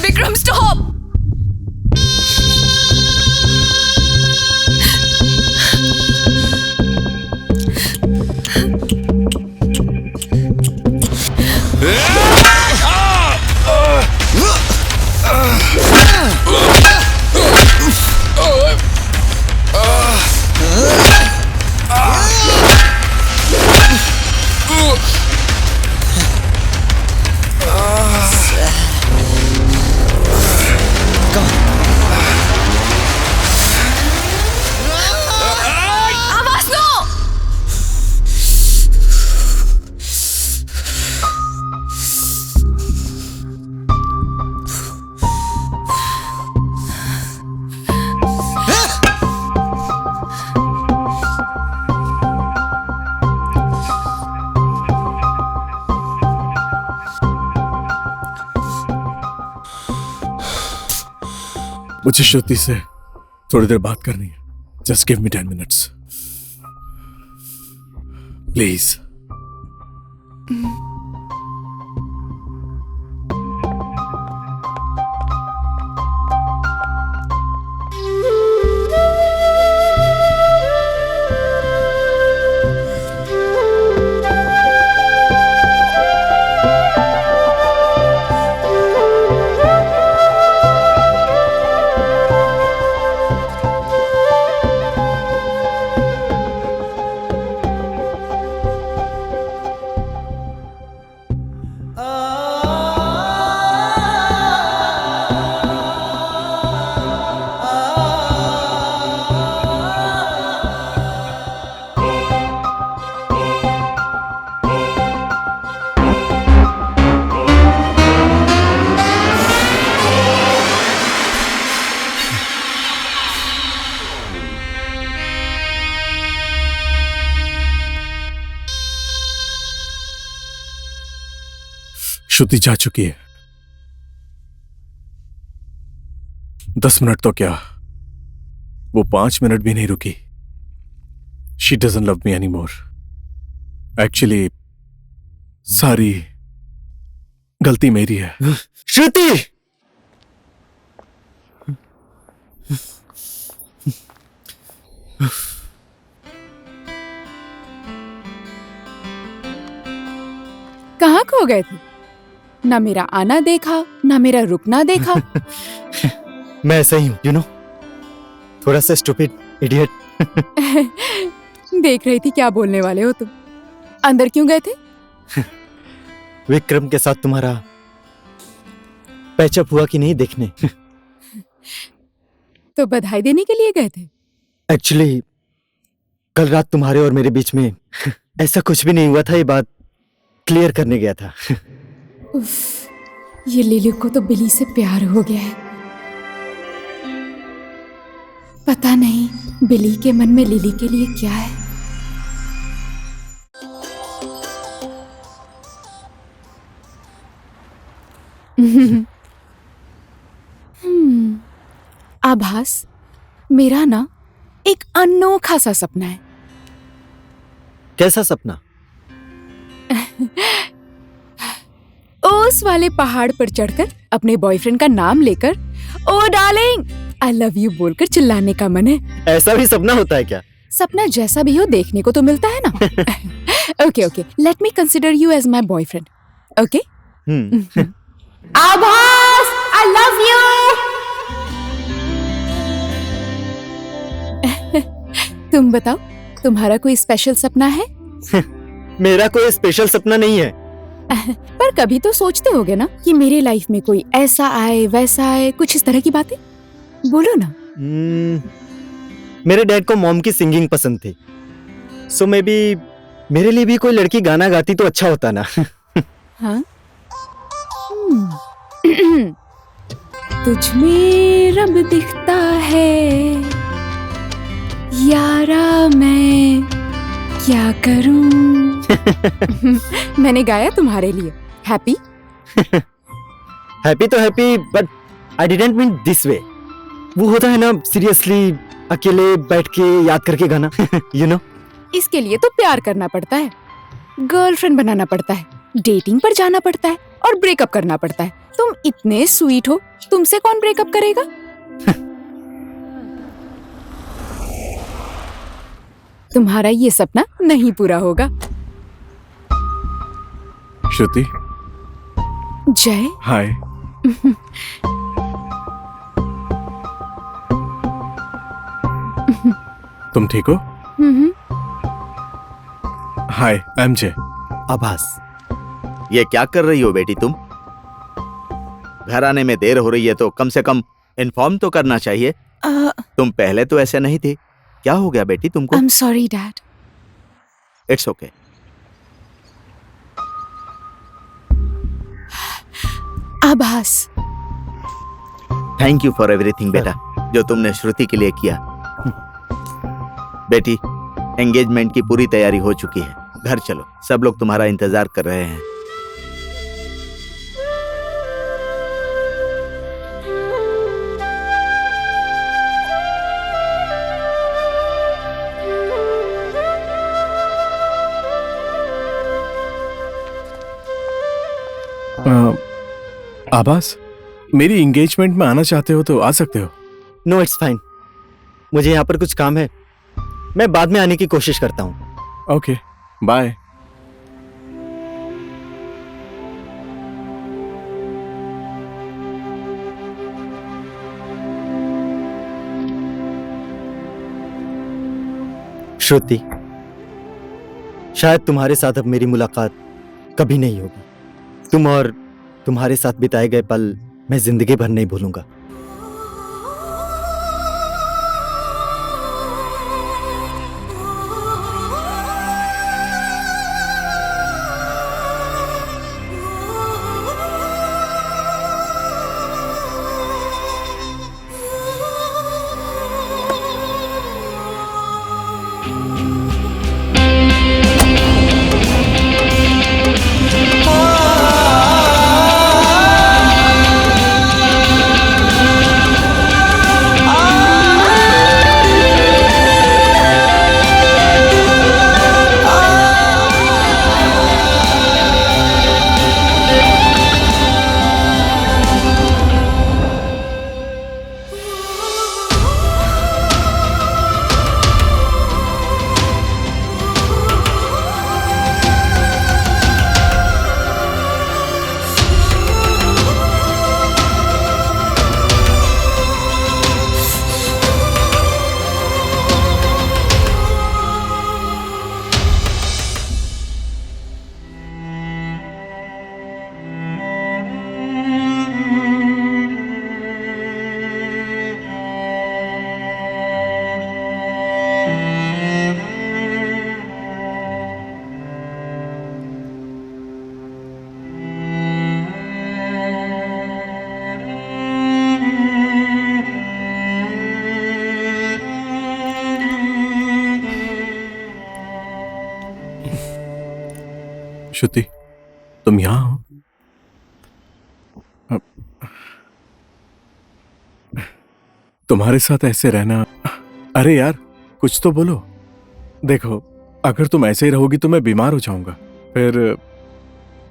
A: Vikram, stop.
F: मुझे श्रुति से थोड़ी देर बात करनी है। Just give me 10 minutes. Please. Shruti जा चुकी है। 10 मिनट तो क्या, वो 5 मिनट भी नहीं रुकी। She doesn't love me any more. Actually सारी गलती मेरी है।
B: श्रुति!
A: कहाँ खो गए थे? ना मेरा आना देखा, ना मेरा रुकना देखा।
B: मैं ऐसा ही हूं, यू नो, थोड़ा सा स्टूपिड इडियट।
A: देख रही थी क्या बोलने वाले हो तुम। अंदर क्यों गए थे?
B: विक्रम के साथ तुम्हारा पैचअप हुआ कि नहीं देखने।
A: तो बधाई देने के लिए गए थे?
B: एक्चुअली कल रात तुम्हारे और मेरे बीच में ऐसा कुछ भी नहीं हुआ था, ये बात क्लियर करने गया था।
A: उफ, ये लिली को तो बिली से प्यार हो गया है। पता नहीं बिली के मन में लिली के लिए क्या है। आभास, मेरा ना एक अनोखा सा सपना है।
B: कैसा सपना?
A: उस वाले पहाड़ पर चढ़कर अपने बॉयफ्रेंड का नाम लेकर ओ डार्लिंग आई लव यू बोलकर चिल्लाने का मन है।
B: ऐसा भी सपना होता है क्या?
A: सपना जैसा भी हो देखने को तो मिलता है ना। Okay okay, let me consider you as my boyfriend. Okay? Abhas, I love you. तुम बताओ, तुम्हारा कोई स्पेशल सपना है?
B: मेरा कोई स्पेशल सपना नहीं है।
A: पर कभी तो सोचते होगे ना कि मेरे लाइफ में कोई ऐसा आए वैसा आए, कुछ इस तरह की बातें बोलो ना।
B: मेरे डैड को मॉम की सिंगिंग पसंद थी, सो मे बी मेरे लिए भी कोई लड़की गाना गाती तो अच्छा होता ना।
A: हाँ? तुझ में रब दिखता है यारा, मैं क्या करूं। मैंने गाया तुम्हारे लिए। हैप्पी?
B: हैप्पी तो happy, but I didn't mean this way. वो होता है ना सीरियसली अकेले बैठ के याद करके गाना। यू नो,
A: इसके लिए तो प्यार करना पड़ता है, गर्लफ्रेंड बनाना पड़ता है, डेटिंग पर जाना पड़ता है और ब्रेकअप करना पड़ता है। तुम इतने स्वीट हो, तुमसे कौन ब्रेकअप करेगा? तुम्हारा ये सपना नहीं पूरा होगा।
F: श्रुति,
A: जय।
F: हाय। तुम ठीक हो? हाय, आई एम जय।
B: आभास।
D: ये क्या कर रही हो बेटी तुम? घर आने में देर हो रही है तो कम से कम इन्फॉर्म तो करना चाहिए। तुम पहले तो ऐसे नहीं थी। क्या हो गया बेटी तुमको?
A: आई am sorry dad.
D: It's okay.
A: आभास,
D: थैंक यू फॉर एवरीथिंग बेटा, जो तुमने श्रुति के लिए किया। बेटी, एंगेजमेंट की पूरी तैयारी हो चुकी है। घर चलो, सब लोग तुम्हारा इंतजार कर रहे हैं।
F: आभास, मेरी एंगेजमेंट में आना चाहते हो तो आ सकते हो।
B: No, it's fine. मुझे यहाँ पर कुछ काम है, मैं बाद में आने की कोशिश करता हूँ।
F: Okay, bye.
B: श्रुति, शायद तुम्हारे साथ अब मेरी मुलाकात कभी नहीं होगी। तुम और तुम्हारे साथ बिताए गए पल मैं जिंदगी भर नहीं भूलूंगा।
F: श्रुति, तुम यहाँ हो? तुम्हारे साथ ऐसे रहना, अरे यार कुछ तो बोलो। देखो, अगर तुम ऐसे ही रहोगी तो मैं बीमार हो जाऊंगा, फिर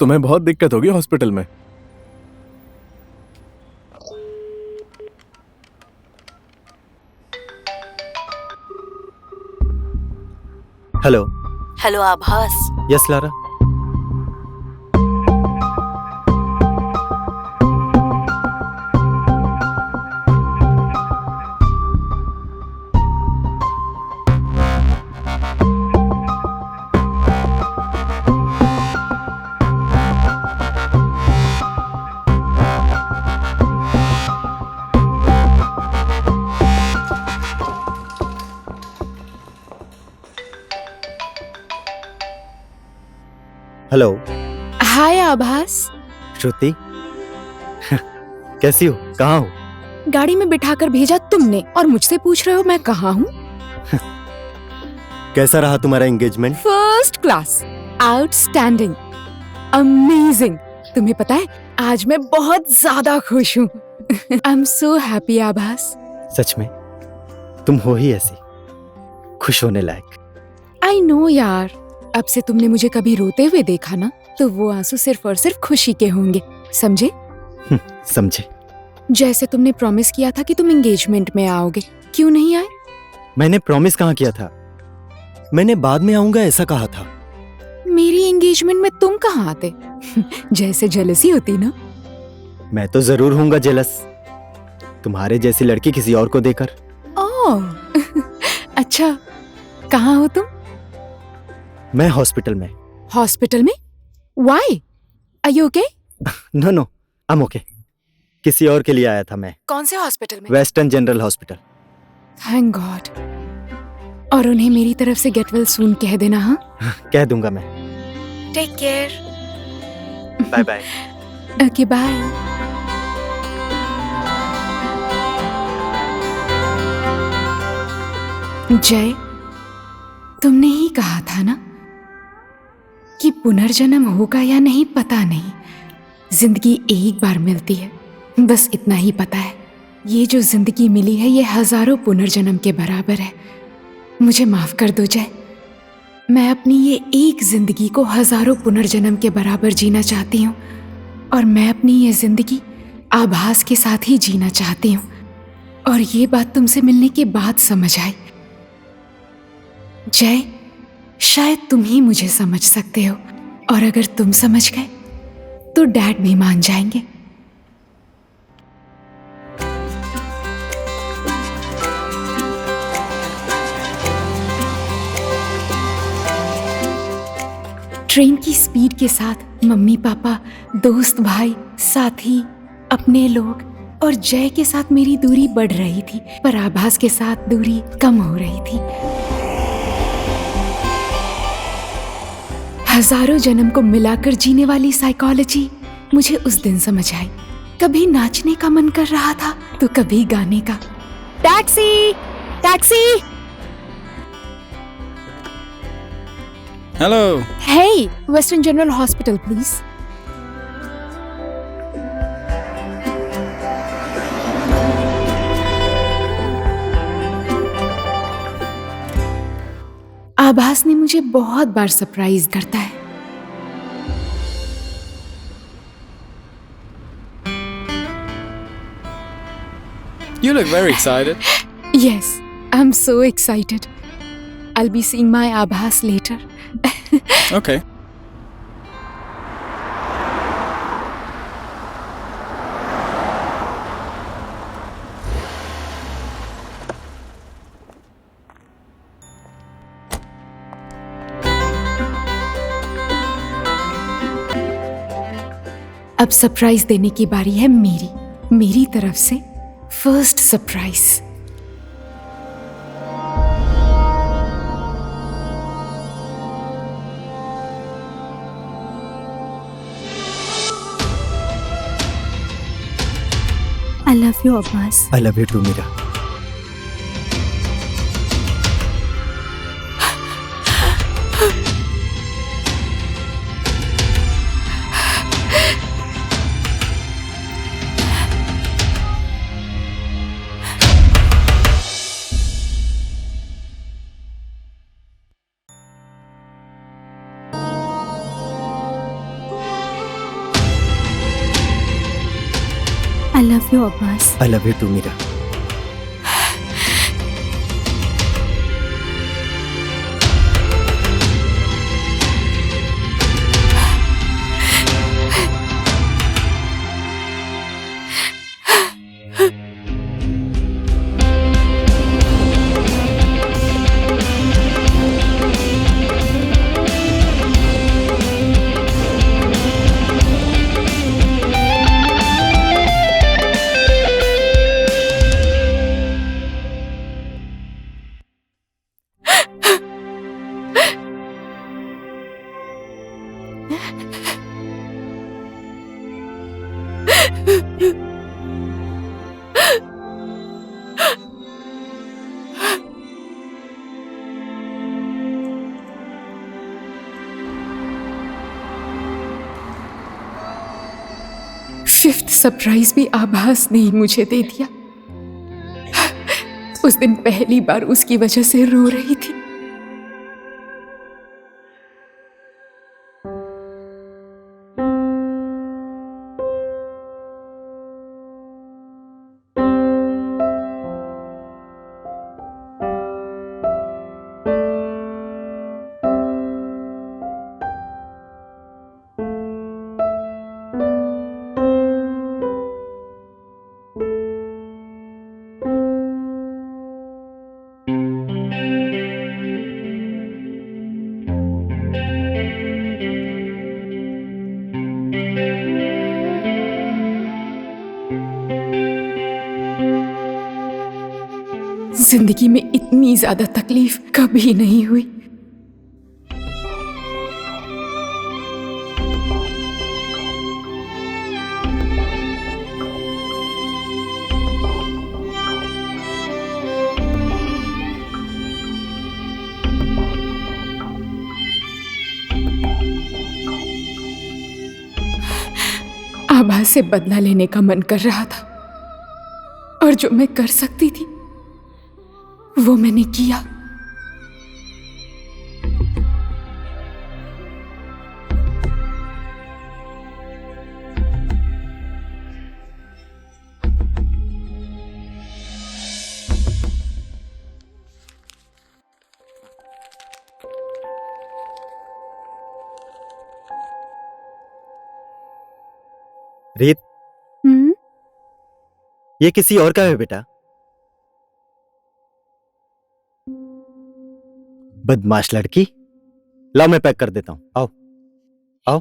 F: तुम्हें बहुत दिक्कत होगी हॉस्पिटल में।
B: Hello.
C: Hello, Abhas.
B: Yes Lara. Hello.
A: Hi Abhas.
B: Shruti कैसी हो, कहाँ हो?
A: गाड़ी में बिठाकर भेजा तुमने और मुझसे पूछ रहे हो मैं कहाँ हूँ?
B: कैसा रहा तुम्हारा engagement?
A: First class, outstanding, amazing. तुम्हें पता है आज मैं बहुत ज्यादा खुश हूँ। आई एम सो हैप्पी आभास।
B: सच में तुम हो ही ऐसी खुश होने लायक।
A: आई नो यार, अब से तुमने मुझे कभी रोते हुए देखा ना, तो वो आंसू सिर्फ और सिर्फ खुशी के होंगे, समझे?
B: समझे।
A: जैसे तुमने प्रॉमिस किया था कि तुम एंगेजमेंट में आओगे, क्यों नहीं आए?
B: मैंने प्रॉमिस कहाँ किया था? मैंने बाद में आऊंगा ऐसा कहा था।
A: मेरी एंगेजमेंट में तुम कहाँ आते? जैसे जेलसी होती ना।
B: मैं तो जरूर हूँगा जेलस, तुम्हारे जैसी लड़की किसी और को देकर।
A: ओह अच्छा, कहाँ हो तुम?
B: मैं हॉस्पिटल में।
A: हॉस्पिटल में? Why? Are you okay?
B: No no, I am okay. किसी और के लिए आया था मैं।
A: कौन से हॉस्पिटल में?
B: Western general hospital.
A: Thank God. और उन्हें मेरी तरफ से गेट वेल सून कह देना। हाँ,
B: कह दूंगा मैं।
A: Take care.
B: Bye bye.
A: Okay bye. Jay, तुमने ही कहा था ना कि पुनर्जन्म होगा या नहीं पता नहीं, जिंदगी एक बार मिलती है, बस इतना ही पता है। ये जो जिंदगी मिली है ये हजारों पुनर्जन्म के बराबर है। मुझे माफ कर दो जय, मैं अपनी ये एक जिंदगी को हजारों पुनर्जन्म के बराबर जीना चाहती हूँ, और मैं अपनी ये जिंदगी आभास के साथ ही जीना चाहती हूँ। और ये बात तुमसे मिलने के बाद समझ आई। जय, शायद तुम ही मुझे समझ सकते हो, और अगर तुम समझ गए तो डैड भी मान जाएंगे। ट्रेन की स्पीड के साथ मम्मी पापा, दोस्त भाई, साथी, अपने लोग और जय के साथ मेरी दूरी बढ़ रही थी, पर आभास के साथ दूरी कम हो रही थी। हजारों जन्म को मिलाकर जीने वाली साइकोलॉजी मुझे उस दिन समझ आई। कभी नाचने का मन कर रहा था तो कभी गाने का। Taxi, taxi.
G: Hello.
A: Hey, Western General Hospital, please. आभास ने मुझे बहुत बार सरप्राइज करता है।
G: You look very excited.
A: Yes, I'm so excited. I'll be seeing my Abhas later.
G: Okay.
A: अब सरप्राइज देने की बारी है मेरी तरफ से first surprise.
C: I love you, Abbas.
B: I love you too Meera.
C: I love you, Abbas.
B: I love you too Meera.
A: Fifth surprise भी आभास ने ही मुझे दे दिया। उस दिन पहली बार उसकी वजह से रो रही थी। जिंदगी में इतनी ज्यादा तकलीफ कभी नहीं हुई। आभा से बदला लेने का मन कर रहा था और जो मैं कर सकती थी वो मैंने किया।
B: रीत, ये किसी और का है बेटा। बदमाश लड़की। लाओ मैं पैक कर देता हूं। आओ आओ।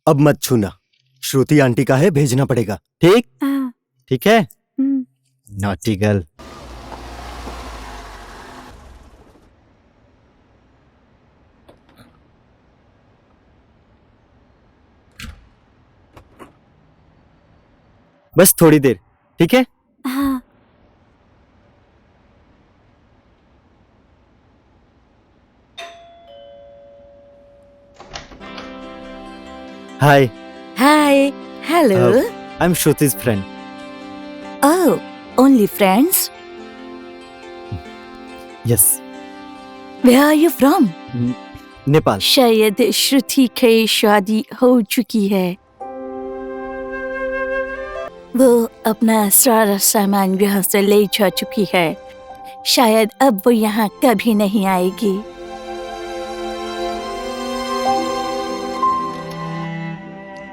B: अब मत छूना, श्रुति आंटी का है, भेजना पड़ेगा। ठीक ठीक है। Naughty girl. बस थोड़ी देर, ठीक है।
C: हाँ।
B: Hi.
C: Hi. Hello.
B: I am श्रुति's friend.
C: Oh, only friends?
B: Yes.
C: Where are you from?
B: Nepal.
C: शायद श्रुति की शादी हो चुकी है। वो अपना सारा सामान यहाँ से ले जा चुकी है। शायद अब वो यहाँ कभी नहीं आएगी।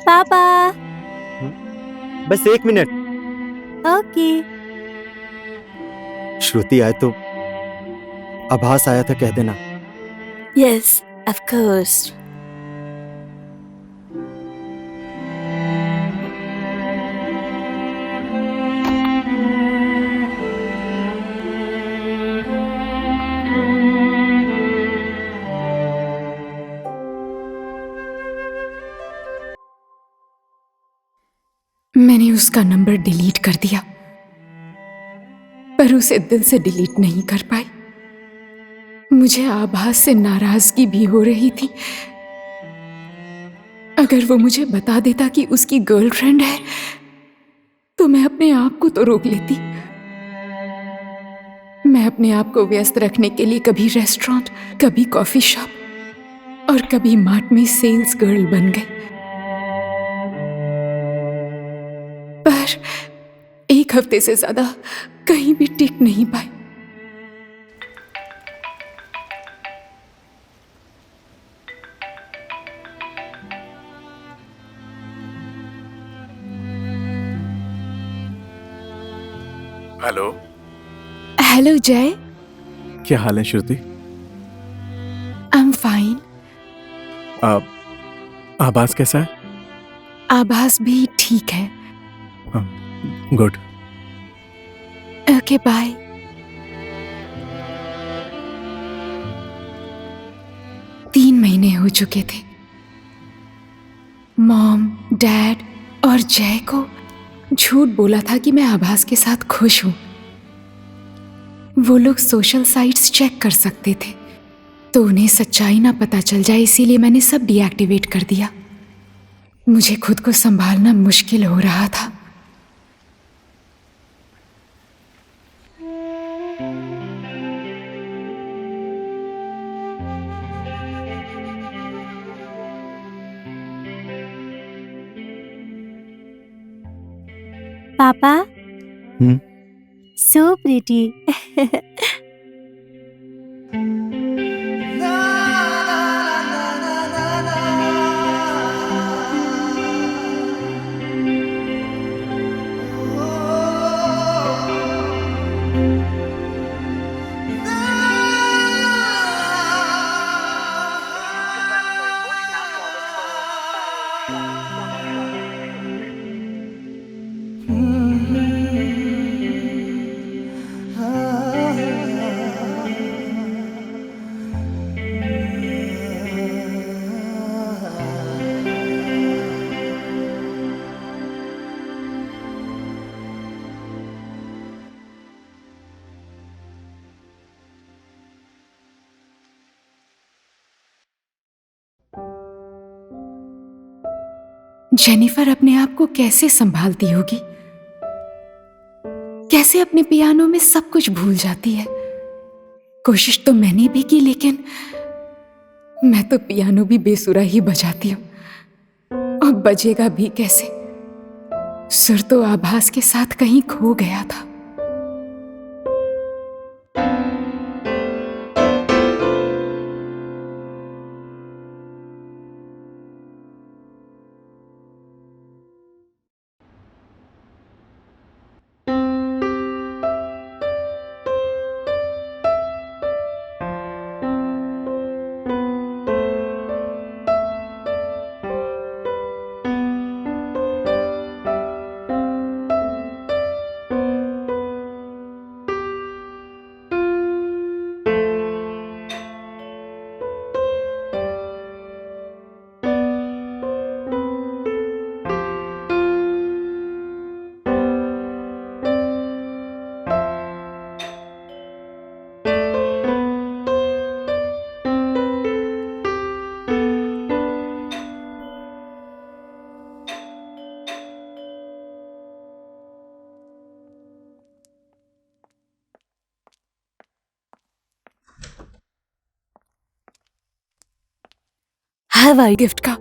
C: पापा।
B: बस 1 मिनट।
C: ओके।
B: श्रुति आए तो आभास आया था कह देना।
C: Yes, of course.
A: मैंने उसका नंबर डिलीट कर दिया, पर उसे दिल से डिलीट नहीं कर पाई। मुझे आभास से नाराजगी भी हो रही थी। अगर वो मुझे बता देता कि उसकी गर्लफ्रेंड है तो मैं अपने आप को तो रोक लेती। मैं अपने आप को व्यस्त रखने के लिए कभी रेस्टोरेंट, कभी कॉफी शॉप और कभी मार्ट में सेल्स गर्ल बन गई। पर 1 हफ्ते से ज्यादा कहीं भी टिक नहीं पाई।
F: हेलो,
A: हेलो जय,
F: क्या हाल है श्रुति?
A: I am fine.
F: आवाज कैसा है?
A: आभास भी ठीक है।
F: गुड।
A: Okay bye. तीन महीने हो चुके थे। मॉम, डैड और जय को झूठ बोला था कि मैं आभास के साथ खुश हूं। वो लोग सोशल साइट्स चेक कर सकते थे, तो उन्हें सच्चाई ना पता चल जाए, इसीलिए मैंने सब डीएक्टिवेट कर दिया। मुझे खुद को संभालना मुश्किल हो रहा था।
C: पापा,
B: हम्म?
C: So pretty.
A: जेनिफर अपने आप को कैसे संभालती होगी, कैसे अपने पियानो में सब कुछ भूल जाती है। कोशिश तो मैंने भी की, लेकिन मैं तो पियानो भी बेसुरा ही बजाती हूँ। अब बजेगा भी कैसे? सुर तो आभास के साथ कहीं खो गया था। हवाई गिफ्ट का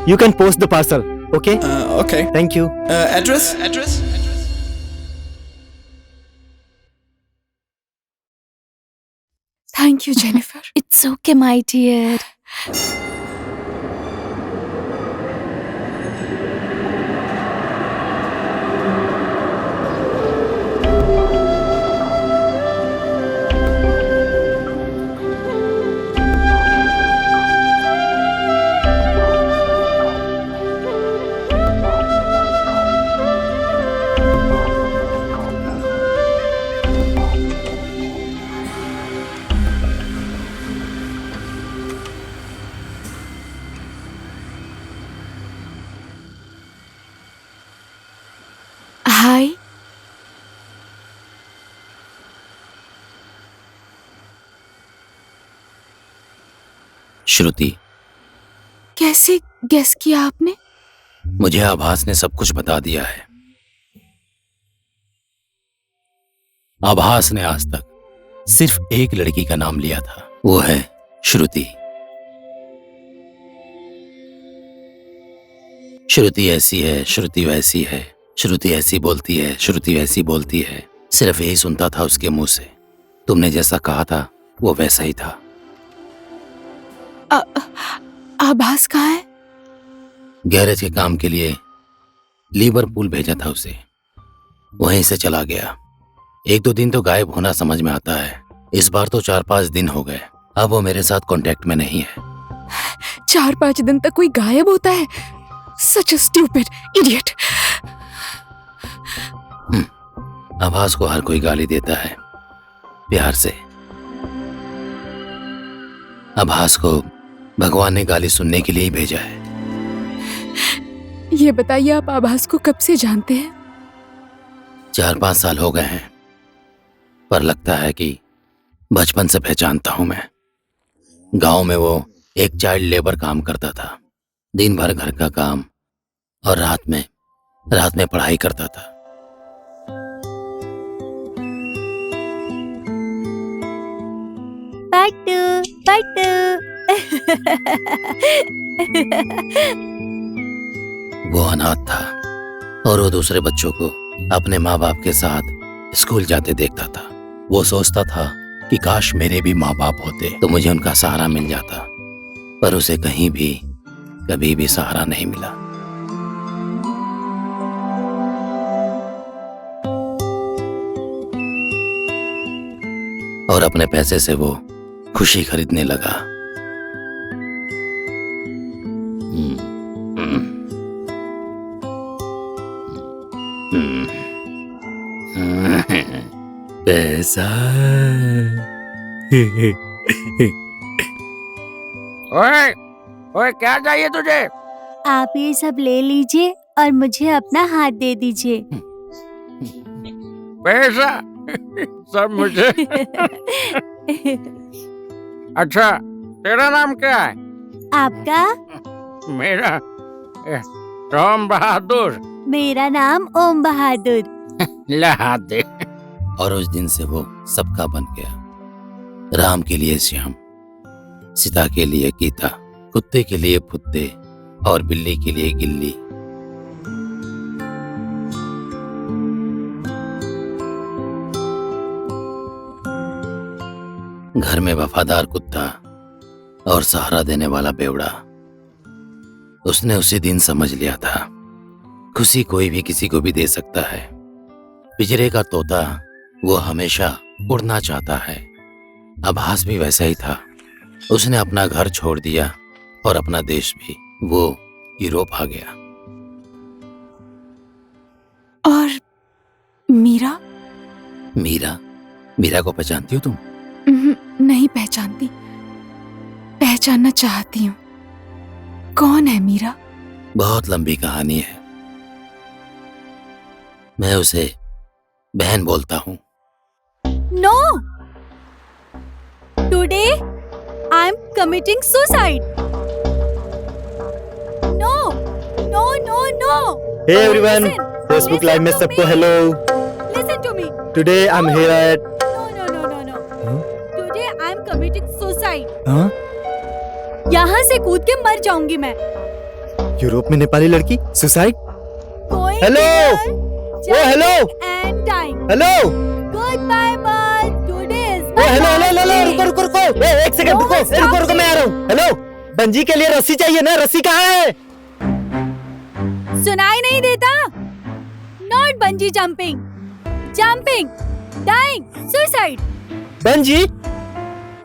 B: You can post the parcel, okay?
G: Okay.
B: Thank you.
G: Address? Address?
A: Thank you Jennifer.
C: It's okay my dear.
H: Shruti,
A: कैसे गेस किया आपने?
H: मुझे आभास ने सब कुछ बता दिया है। आभास ने आज तक सिर्फ एक लड़की का नाम लिया था, वो है श्रुति। श्रुति ऐसी है, श्रुति वैसी है, श्रुति ऐसी बोलती है, श्रुति वैसी बोलती है। सिर्फ यही सुनता था उसके मुंह से। तुमने जैसा कहा था वो वैसा ही था।
A: आभास कहाँ है?
H: गैरेज के काम के लिए लिवरपूल भेजा था उसे, वहीं से चला गया। 1-2 दिन तो गायब होना समझ में आता है, इस बार तो 4-5 दिन हो गए। अब वो मेरे साथ कांटेक्ट में नहीं है।
A: 4-5 दिन तक कोई गायब होता है? Such a stupid idiot.
H: आभास को हर कोई गाली देता है, प्यार से। आभास को भगवान ने गाली सुनने के लिए ही भेजा है।
A: ये बताइए, आप आभास को कब से जानते हैं?
H: 4-5 साल हो गए हैं, पर लगता है कि बचपन से पहचानता हूं मैं। गांव में वो एक चाइल्ड लेबर काम करता था, दिन भर घर का काम और रात में पढ़ाई करता था।
C: पट्टू
H: वो अनाथ था और वो दूसरे बच्चों को अपने माँ बाप के साथ स्कूल जाते देखता था। वो सोचता था कि काश मेरे भी माँ बाप होते तो मुझे उनका सहारा मिल जाता, पर उसे कहीं भी कभी भी सहारा नहीं मिला। और अपने पैसे से वो खुशी खरीदने लगा। पैसा।
I: ओए, ओए क्या चाहिए तुझे?
C: आप ये सब ले लीजिए और मुझे अपना हाथ दे दीजिए।
I: पैसा सब मुझे। अच्छा, तेरा नाम क्या है?
C: आपका?
I: मेरा राम बहादुर।
C: मेरा नाम ओम बहादुर।
I: लहा दे।
H: और उस दिन से वो सबका बन गया। राम के लिए श्याम, सीता के लिए गीता, कुत्ते के लिए फुत्ते और बिल्ली के लिए गिल्ली। घर में वफादार कुत्ता और सहारा देने वाला बेवड़ा। उसने उसी दिन समझ लिया था, खुशी कोई भी किसी को भी दे सकता है। पिंजरे का तोता वो हमेशा उड़ना चाहता है। आभास भी वैसा ही था। उसने अपना घर छोड़ दिया और अपना देश भी। वो यूरोप आ गया।
A: और मीरा?
H: मीरा को पहचानती हो तुम?
A: नहीं पहचानती, पहचानना चाहती हूँ। कौन है मीरा?
H: बहुत लंबी कहानी है। मैं उसे बहन बोलता हूँ।
C: No! Today I'm committing suicide. No! No! No! No!
B: Hey everyone,
C: Listen,
B: Facebook
C: listen
B: Live में
C: to
B: सबको
C: me.
B: Hello.
C: Listen to me.
B: Today I'm here at
C: No. Today I'm committing suicide.
B: हाँ?
C: यहाँ से कूद के मर जाऊंगी मैं।
B: यूरोप में नेपाली लड़की suicide?
C: Going
B: Hello?
C: there,
B: Oh, hello?
C: and dying.
B: Hello?
C: Goodbye, bud. Today is
B: oh
C: my
B: hello hello
C: last
B: hello,
C: day.
B: रुको एक सेकंड
C: No,
B: रुको,
C: stop
B: रुको मैं आ रहा हूँ। हेलो, बंजी के लिए रस्सी चाहिए ना? रस्सी कहाँ है?
C: सुनाई नहीं देता? Not bungee jumping. Jumping. Dying. Suicide.
B: Bungee?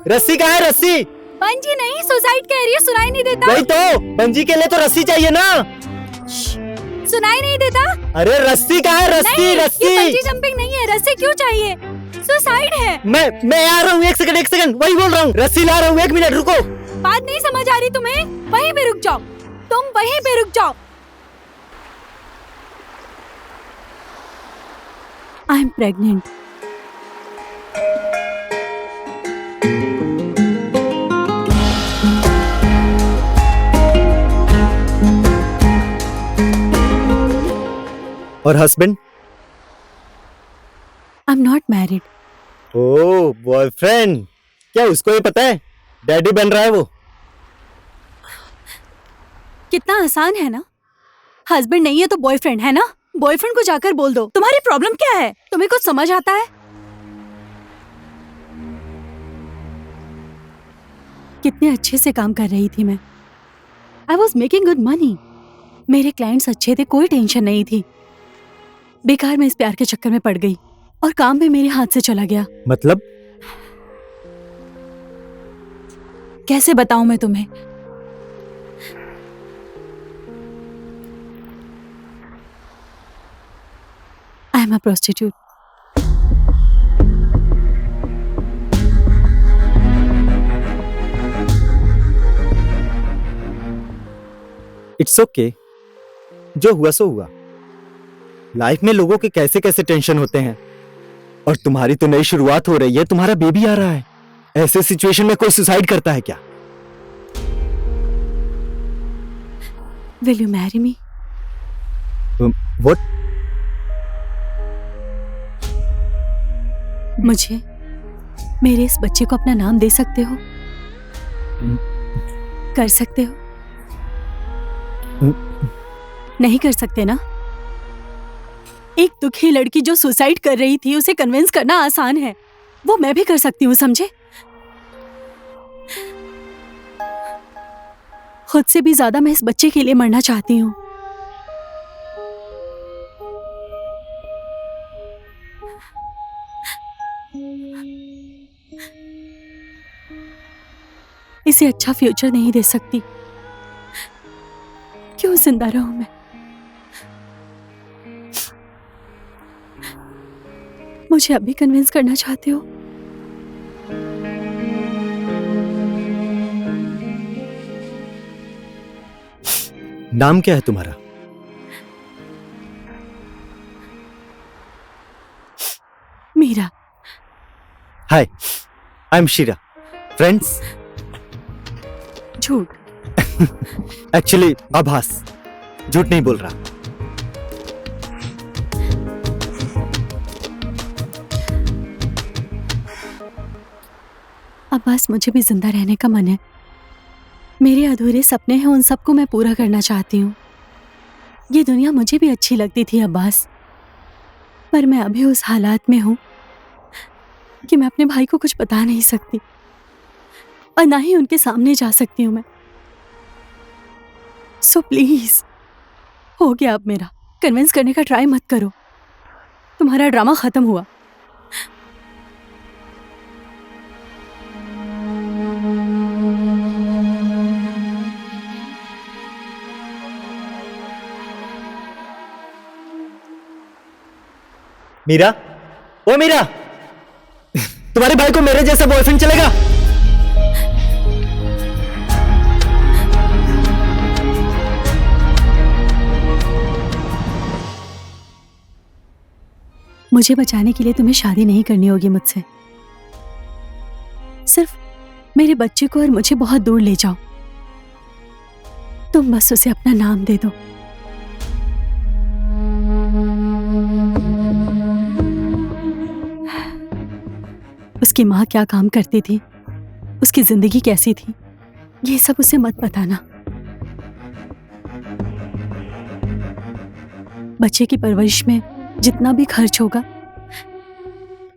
B: रस्सी कहाँ है? रस्सी?
C: बंजी नहीं, सुसाइड कह रही है। सुनाई नहीं देता?
B: वही तो, बंजी के लिए तो रस्सी चाहिए ना?
C: सुनाई नहीं देता?
B: अरे रस्सी कहाँ है? रस्सी
C: नहीं, ये
B: रस्सी।
C: बंजी जंपिंग नहीं है। रस्सी क्यों चाहिए? सुसाइड है।
B: मैं आ रहा हूँ, एक सेकंड वही बोल रहा हूँ। रस्सी ला रहा हूँ, 1 मिनट रुको।
C: बात नहीं समझ आ रही तुम्हें? वहीं पे रुक जाओ। तुम वहीं पे रुक जाओ। I am pregnant.
B: और husband?
J: I am not married.
B: Oh boyfriend, क्या उसको ये पता है डैडी बन रहा है वो?
J: कितना आसान है ना, हस्बैंड नहीं है तो बॉयफ्रेंड है ना। बॉयफ्रेंड को जाकर बोल दो तुम्हारी प्रॉब्लम क्या है, तुम्हें कुछ समझ आता है? कितने अच्छे से काम कर रही थी मैं। I was making good money, मेरे क्लाइंट्स अच्छे थे, कोई टेंशन नहीं थी। बेकार मैं इस प्यार के चक्कर में पड़ गई और काम भी मेरे हाथ से चला गया।
B: मतलब?
J: कैसे बताऊं मैं तुम्हें? I am a prostitute.
B: It's okay, जो हुआ सो हुआ। लाइफ में लोगों के कैसे कैसे टेंशन होते हैं, और तुम्हारी तो नई शुरुआत हो रही है, तुम्हारा बेबी आ रहा है। ऐसे सिचुएशन में कोई सुसाइड करता है क्या?
J: Will you marry me?
B: What?
J: मुझे मेरे इस बच्चे को अपना नाम दे सकते हो? कर सकते हो? नहीं कर सकते ना? एक दुखी लड़की जो सुसाइड कर रही थी, उसे कन्विंस करना आसान है, वो मैं भी कर सकती हूँ, समझे? खुद से भी ज्यादा मैं इस बच्चे के लिए मरना चाहती हूँ। इसे अच्छा फ्यूचर नहीं दे सकती, क्यों जिंदा रहूं मैं? मुझे अभी कन्विंस करना चाहते हो?
B: नाम क्या है तुम्हारा?
J: मीरा।
B: हाय, आई एम शीरा। फ्रेंड्स?
J: झूठ।
B: एक्चुअली आभास, झूठ नहीं बोल रहा।
J: अब्बास, मुझे भी जिंदा रहने का मन है। मेरे अधूरे सपने हैं, उन सबको मैं पूरा करना चाहती हूँ। ये दुनिया मुझे भी अच्छी लगती थी अब्बास, पर मैं अभी उस हालात में हूँ कि मैं अपने भाई को कुछ बता नहीं सकती और ना ही उनके सामने जा सकती हूँ मैं। सो प्लीज, हो गया अब मेरा। कन्विंस करने का ट्राई मत करो, तुम्हारा ड्रामा खत्म हुआ।
B: मीरा, ओ मीरा, तुम्हारे भाई को मेरे जैसा बॉयफ्रेंड चलेगा?
J: मुझे बचाने के लिए तुम्हें शादी नहीं करनी होगी मुझसे। सिर्फ मेरे बच्चे को और मुझे बहुत दूर ले जाओ। तुम बस उसे अपना नाम दे दो। उसकी माँ क्या काम करती थी, उसकी जिंदगी कैसी थी, ये सब उसे मत बताना। बच्चे की परवरिश में जितना भी खर्च होगा,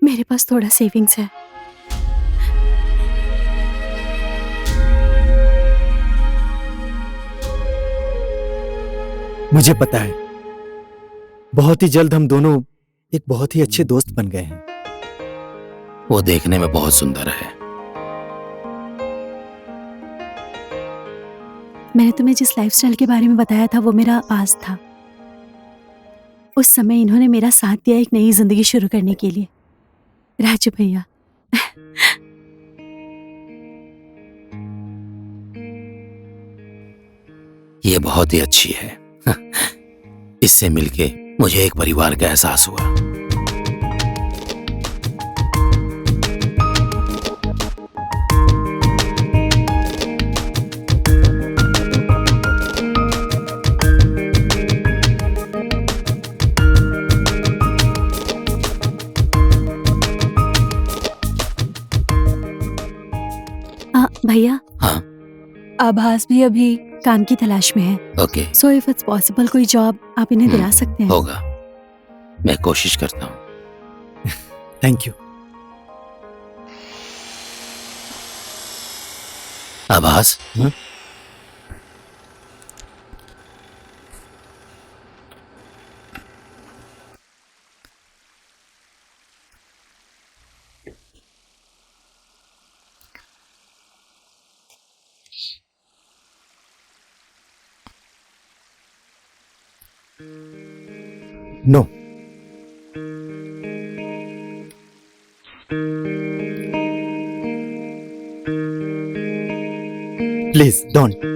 J: मेरे पास थोड़ा सेविंग्स है।
B: मुझे पता है, बहुत ही जल्द हम दोनों एक बहुत ही अच्छे दोस्त बन गए हैं।
H: वो देखने में बहुत सुंदर है।
J: मैंने तुम्हें जिस लाइफस्टाइल के बारे में बताया था, वो मेरा पास था। उस समय इन्होंने मेरा साथ दिया एक नई जिंदगी शुरू करने के लिए। राजू भैया।
H: ये बहुत ही अच्छी है। इससे मिलके मुझे एक परिवार का एहसास हुआ।
J: भैया।
H: हाँ।
J: आभास भी अभी काम की तलाश में है।
H: Okay.
J: So if it's possible कोई जॉब आप इन्हें दिला सकते हैं।
H: होगा, मैं कोशिश करता हूँ।
B: Thank you.
H: आभास,
B: नो। Please don't.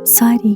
J: सॉरी।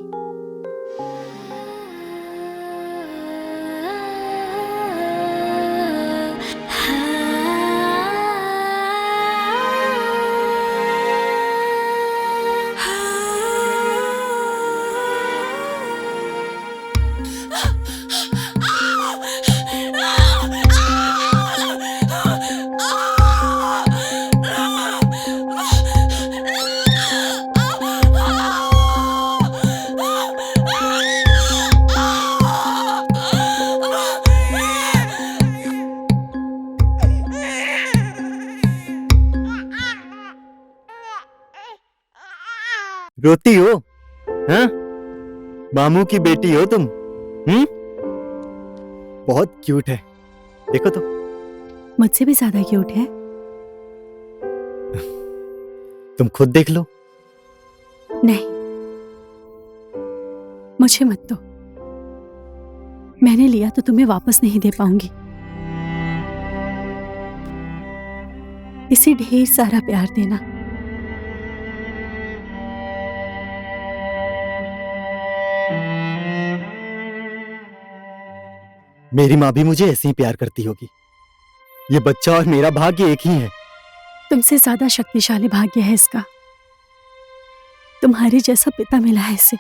B: रोती हो? हाँ? मामू की बेटी हो तुम? बहुत क्यूट है, देखो तो।
J: मुझसे भी ज्यादा क्यूट है।
B: तुम खुद देख लो।
J: नहीं, मुझे मत दो। मैंने लिया तो तुम्हें वापस नहीं दे पाऊंगी। इसे ढेर सारा प्यार देना।
B: मेरी माँ भी मुझे ऐसे ही प्यार करती होगी। ये बच्चा और मेरा भाग्य एक ही है।
J: तुमसे ज्यादा शक्तिशाली भाग्य है इसका। तुम्हारे जैसा पिता मिला है इसे।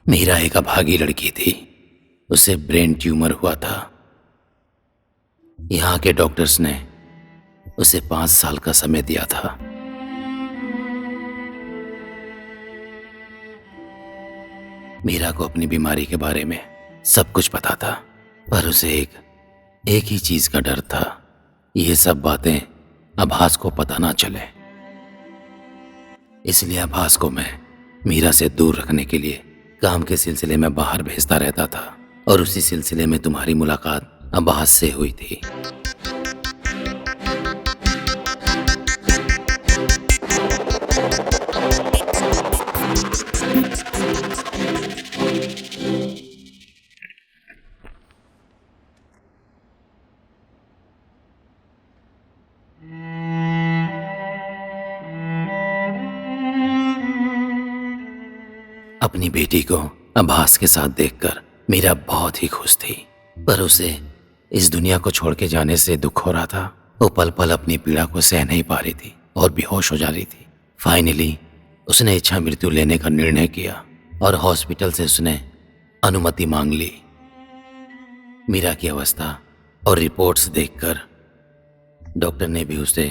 H: मीरा एक अभागी लड़की थी। उसे ब्रेन ट्यूमर हुआ था। यहाँ के डॉक्टर्स ने उसे 5 साल का समय दिया था। मीरा को अपनी बीमारी के बारे में सब कुछ पता था, पर उसे एक ही चीज का डर था, ये सब बातें आभास को पता ना चले। इसलिए आभास को मैं मीरा से दूर रखने के लिए काम के सिलसिले में बाहर भेजता रहता था, और उसी सिलसिले में तुम्हारी मुलाकात आभास से हुई थी। अपनी बेटी को आभास के साथ देखकर मीरा बहुत ही खुश थी, पर उसे इस दुनिया को छोड़ के जाने से दुख हो रहा था। वो पल पल अपनी पीड़ा को सह नहीं पा रही थी और बेहोश हो जा रही थी। फाइनली उसने इच्छा मृत्यु लेने का निर्णय किया और हॉस्पिटल से उसने अनुमति मांग ली। मीरा की अवस्था और रिपोर्ट्स देखकर डॉक्टर ने भी उसे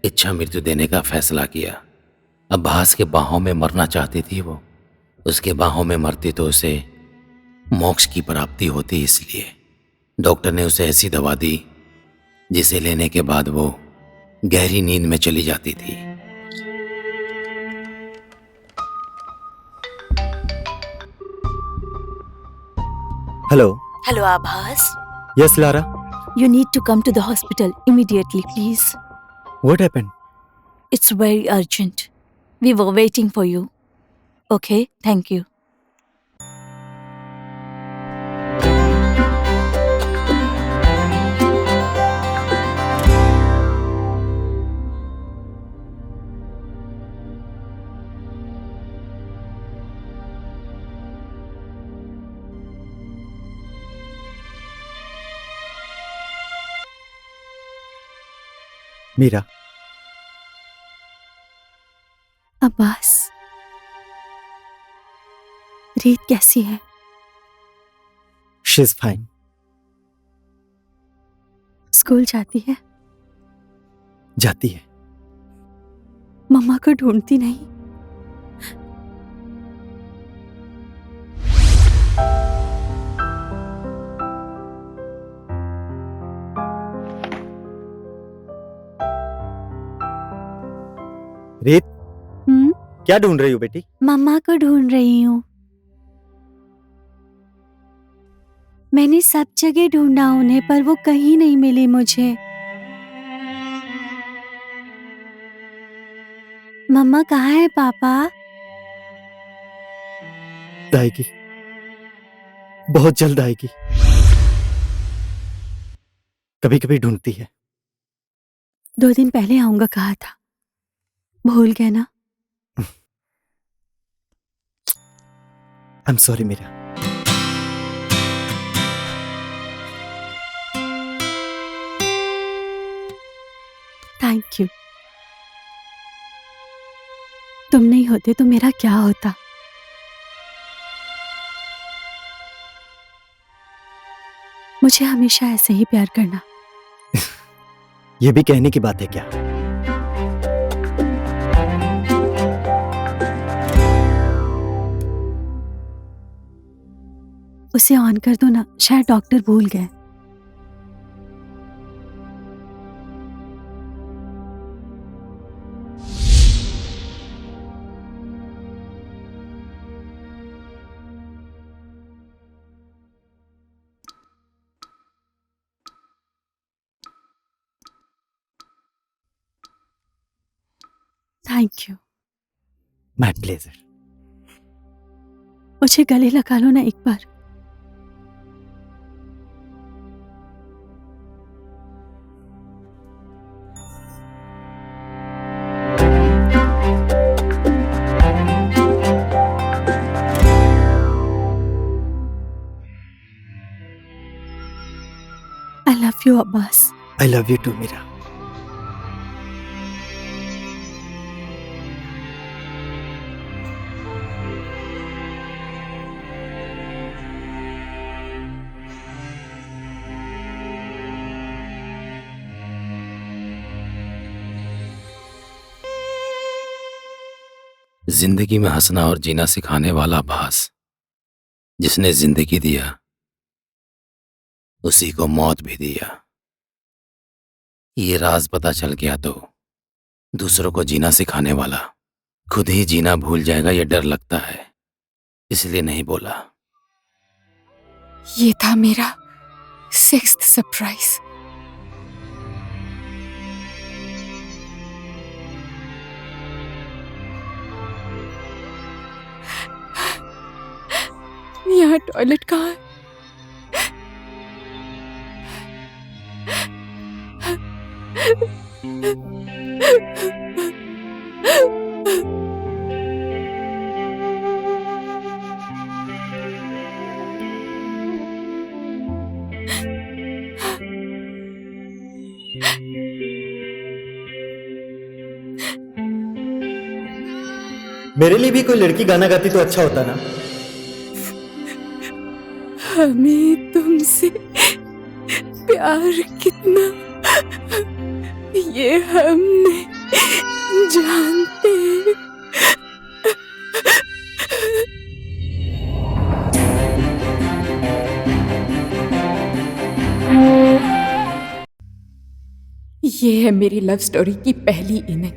H: इच्छा मृत्यु देने का फैसला किया। अब्बास के बाहों में मरना चाहती थी वो। उसके बाहों में मरती तो उसे मोक्ष की प्राप्ति होती, इसलिए डॉक्टर ने उसे ऐसी दवा दी जिसे लेने के बाद वो गहरी नींद में चली जाती थी।
B: हेलो।
C: हेलो आभास,
B: yes Lara.
C: you need to come to the hospital immediately, please.
B: What happened?
C: It's very urgent. We were waiting for you. Okay, thank you.
B: Meera.
J: Abbas, Reet कैसी है?
B: She is fine.
J: स्कूल जाती है?
B: जाती है।
J: मम्मा को ढूंढती नहीं?
B: रीत, क्या ढूंढ रही हो बेटी?
J: मम्मा को ढूंढ रही हूँ। मैंने सब जगह ढूंढा उन्हें, पर वो कहीं नहीं मिली मुझे। मम्मा कहाँ है पापा?
B: आएगी, बहुत जल्द आएगी। कभी कभी ढूंढती है।
J: 2 दिन पहले आऊंगा कहा था, भूल गए ना?
B: I am sorry Meera.
J: Thank you. तुम नहीं होते तो मेरा क्या होता? मुझे हमेशा ऐसे ही प्यार करना।
B: यह भी कहने की बात है क्या?
J: उसे ऑन कर दो ना, शायद डॉक्टर भूल गए। Thank you.
B: My pleasure.
J: मुझे गले लगा लो ना एक बार। I love you, Abbas.
B: I love you too, Mira.
H: जिंदगी में हंसना और जीना सिखाने वाला अब्बास, जिसने जिंदगी दिया उसी को मौत भी दिया। ये राज पता चल गया तो दूसरों को जीना सिखाने वाला खुद ही जीना भूल जाएगा, ये डर लगता है, इसलिए नहीं बोला।
A: ये था मेरा 6th सरप्राइज। यहाँ टॉयलेट कहाँ है?
B: मेरे लिए भी कोई लड़की गाना गाती तो अच्छा होता ना।
A: हमें तुमसे प्यार कितना ये हमने जानते ये है मेरी लव स्टोरी की पहली इनिंग।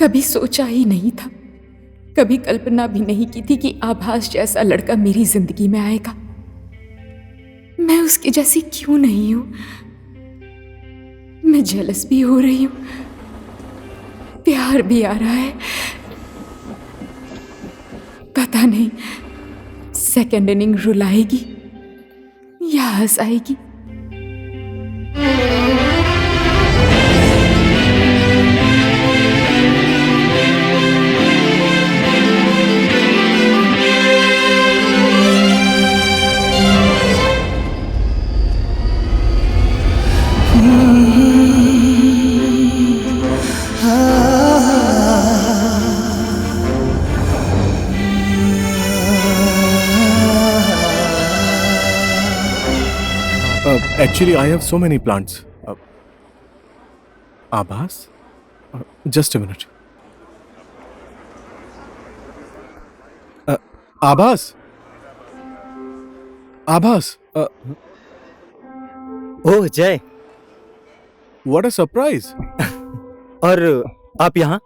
A: कभी सोचा ही नहीं था, कभी कल्पना भी नहीं की थी कि आभास जैसा लड़का मेरी जिंदगी में आएगा। मैं उसकी जैसी क्यों नहीं हूं? मैं जेलस भी हो रही हूं, प्यार भी आ रहा है। पता नहीं सेकेंड इनिंग रुलाएगी या हंसाएगी।
F: Actually, I have so many plants. Abbas? Just a minute. Abbas? Abbas?
B: ओह जय,
F: What a surprise!
B: और आप यहाँ?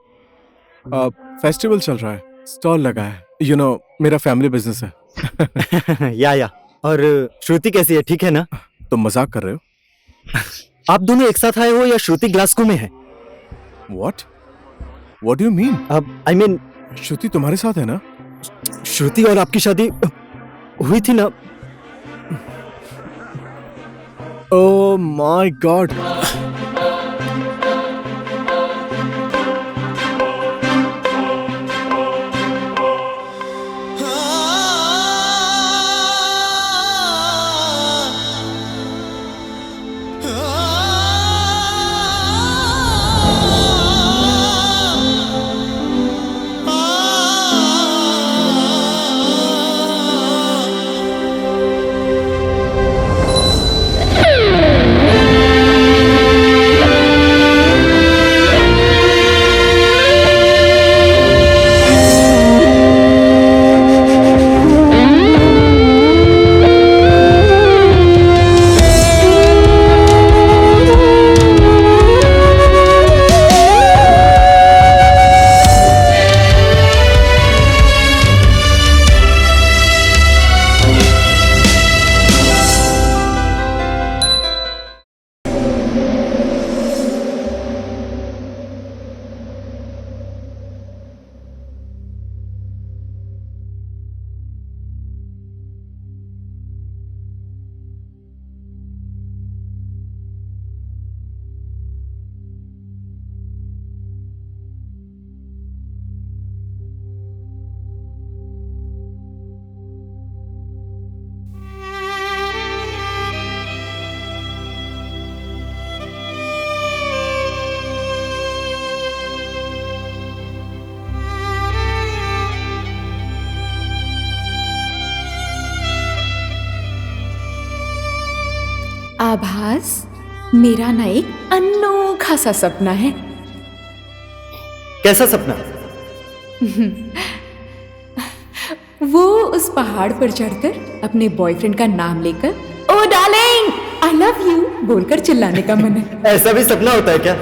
F: फेस्टिवल चल रहा है, स्टॉल लगा है। You know, मेरा फैमिली बिजनेस है।
B: या और श्रुति कैसी है, ठीक है ना?
F: तुम मजाक कर रहे हो?
B: आप दोनों एक साथ आए हो या श्रुति ग्लासगो में है?
F: What? What do you mean?
B: I mean,
F: श्रुति तुम्हारे साथ है ना?
B: श्रुति और आपकी शादी हुई थी ना?
F: Oh my God!
A: आभास, मेरा ना एक अनोखा सा सपना है।
B: कैसा सपना?
A: वो उस पहाड़ पर चढ़कर अपने बॉयफ्रेंड का नाम लेकर ओ डार्लिंग आई लव यू बोलकर चिल्लाने का मन है।
B: ऐसा भी सपना होता है क्या?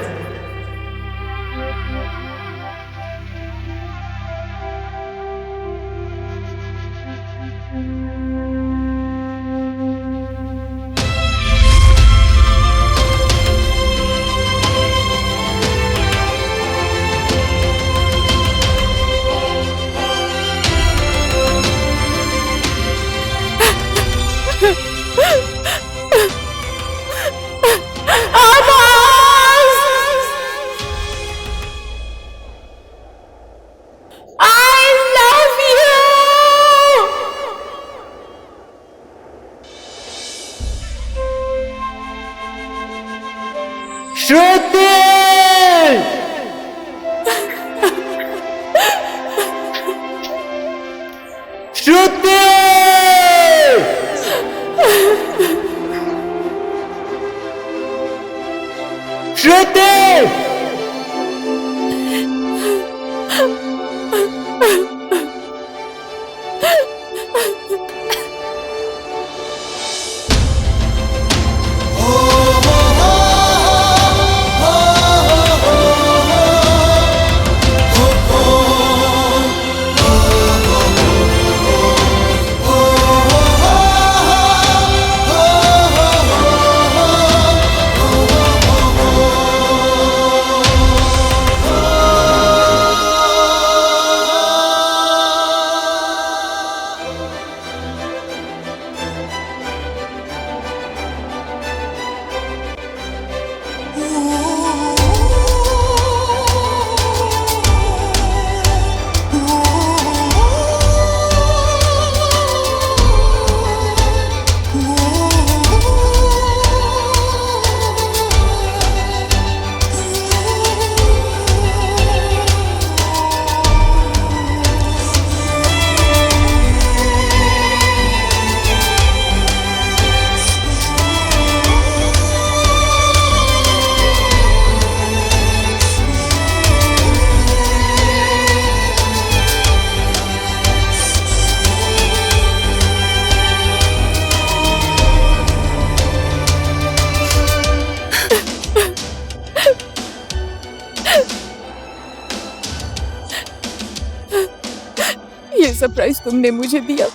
A: ये सरप्राइज तुमने मुझे दिया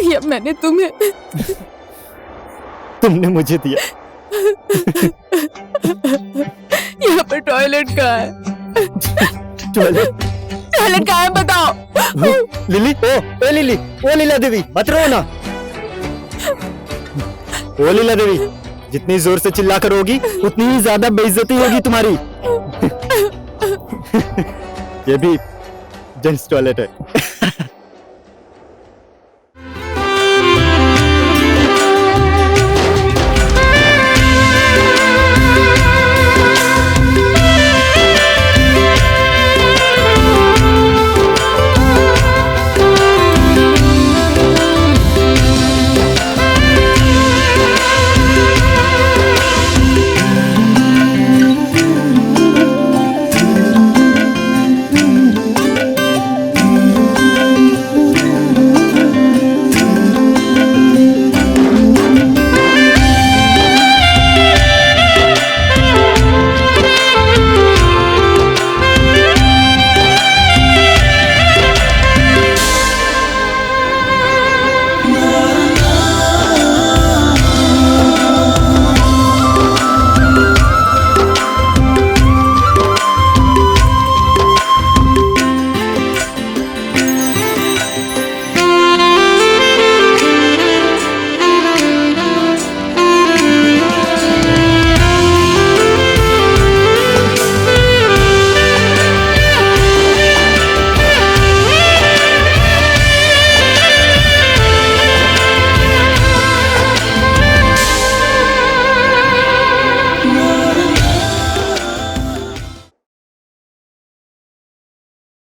A: या मैंने तुम्हें?
B: तुमने मुझे दिया।
A: यहाँ पर टॉयलेट कहाँ है?
B: टॉयलेट
A: कहाँ है बताओ।
B: लिली, ओ लिली, ओ लीला देवी, मत रो ना। ओ लीला देवी, जितनी जोर से चिल्ला कर रोगी उतनी ही ज्यादा बेइज्जती होगी तुम्हारी। ये भी जेंट्स टॉयलेट है।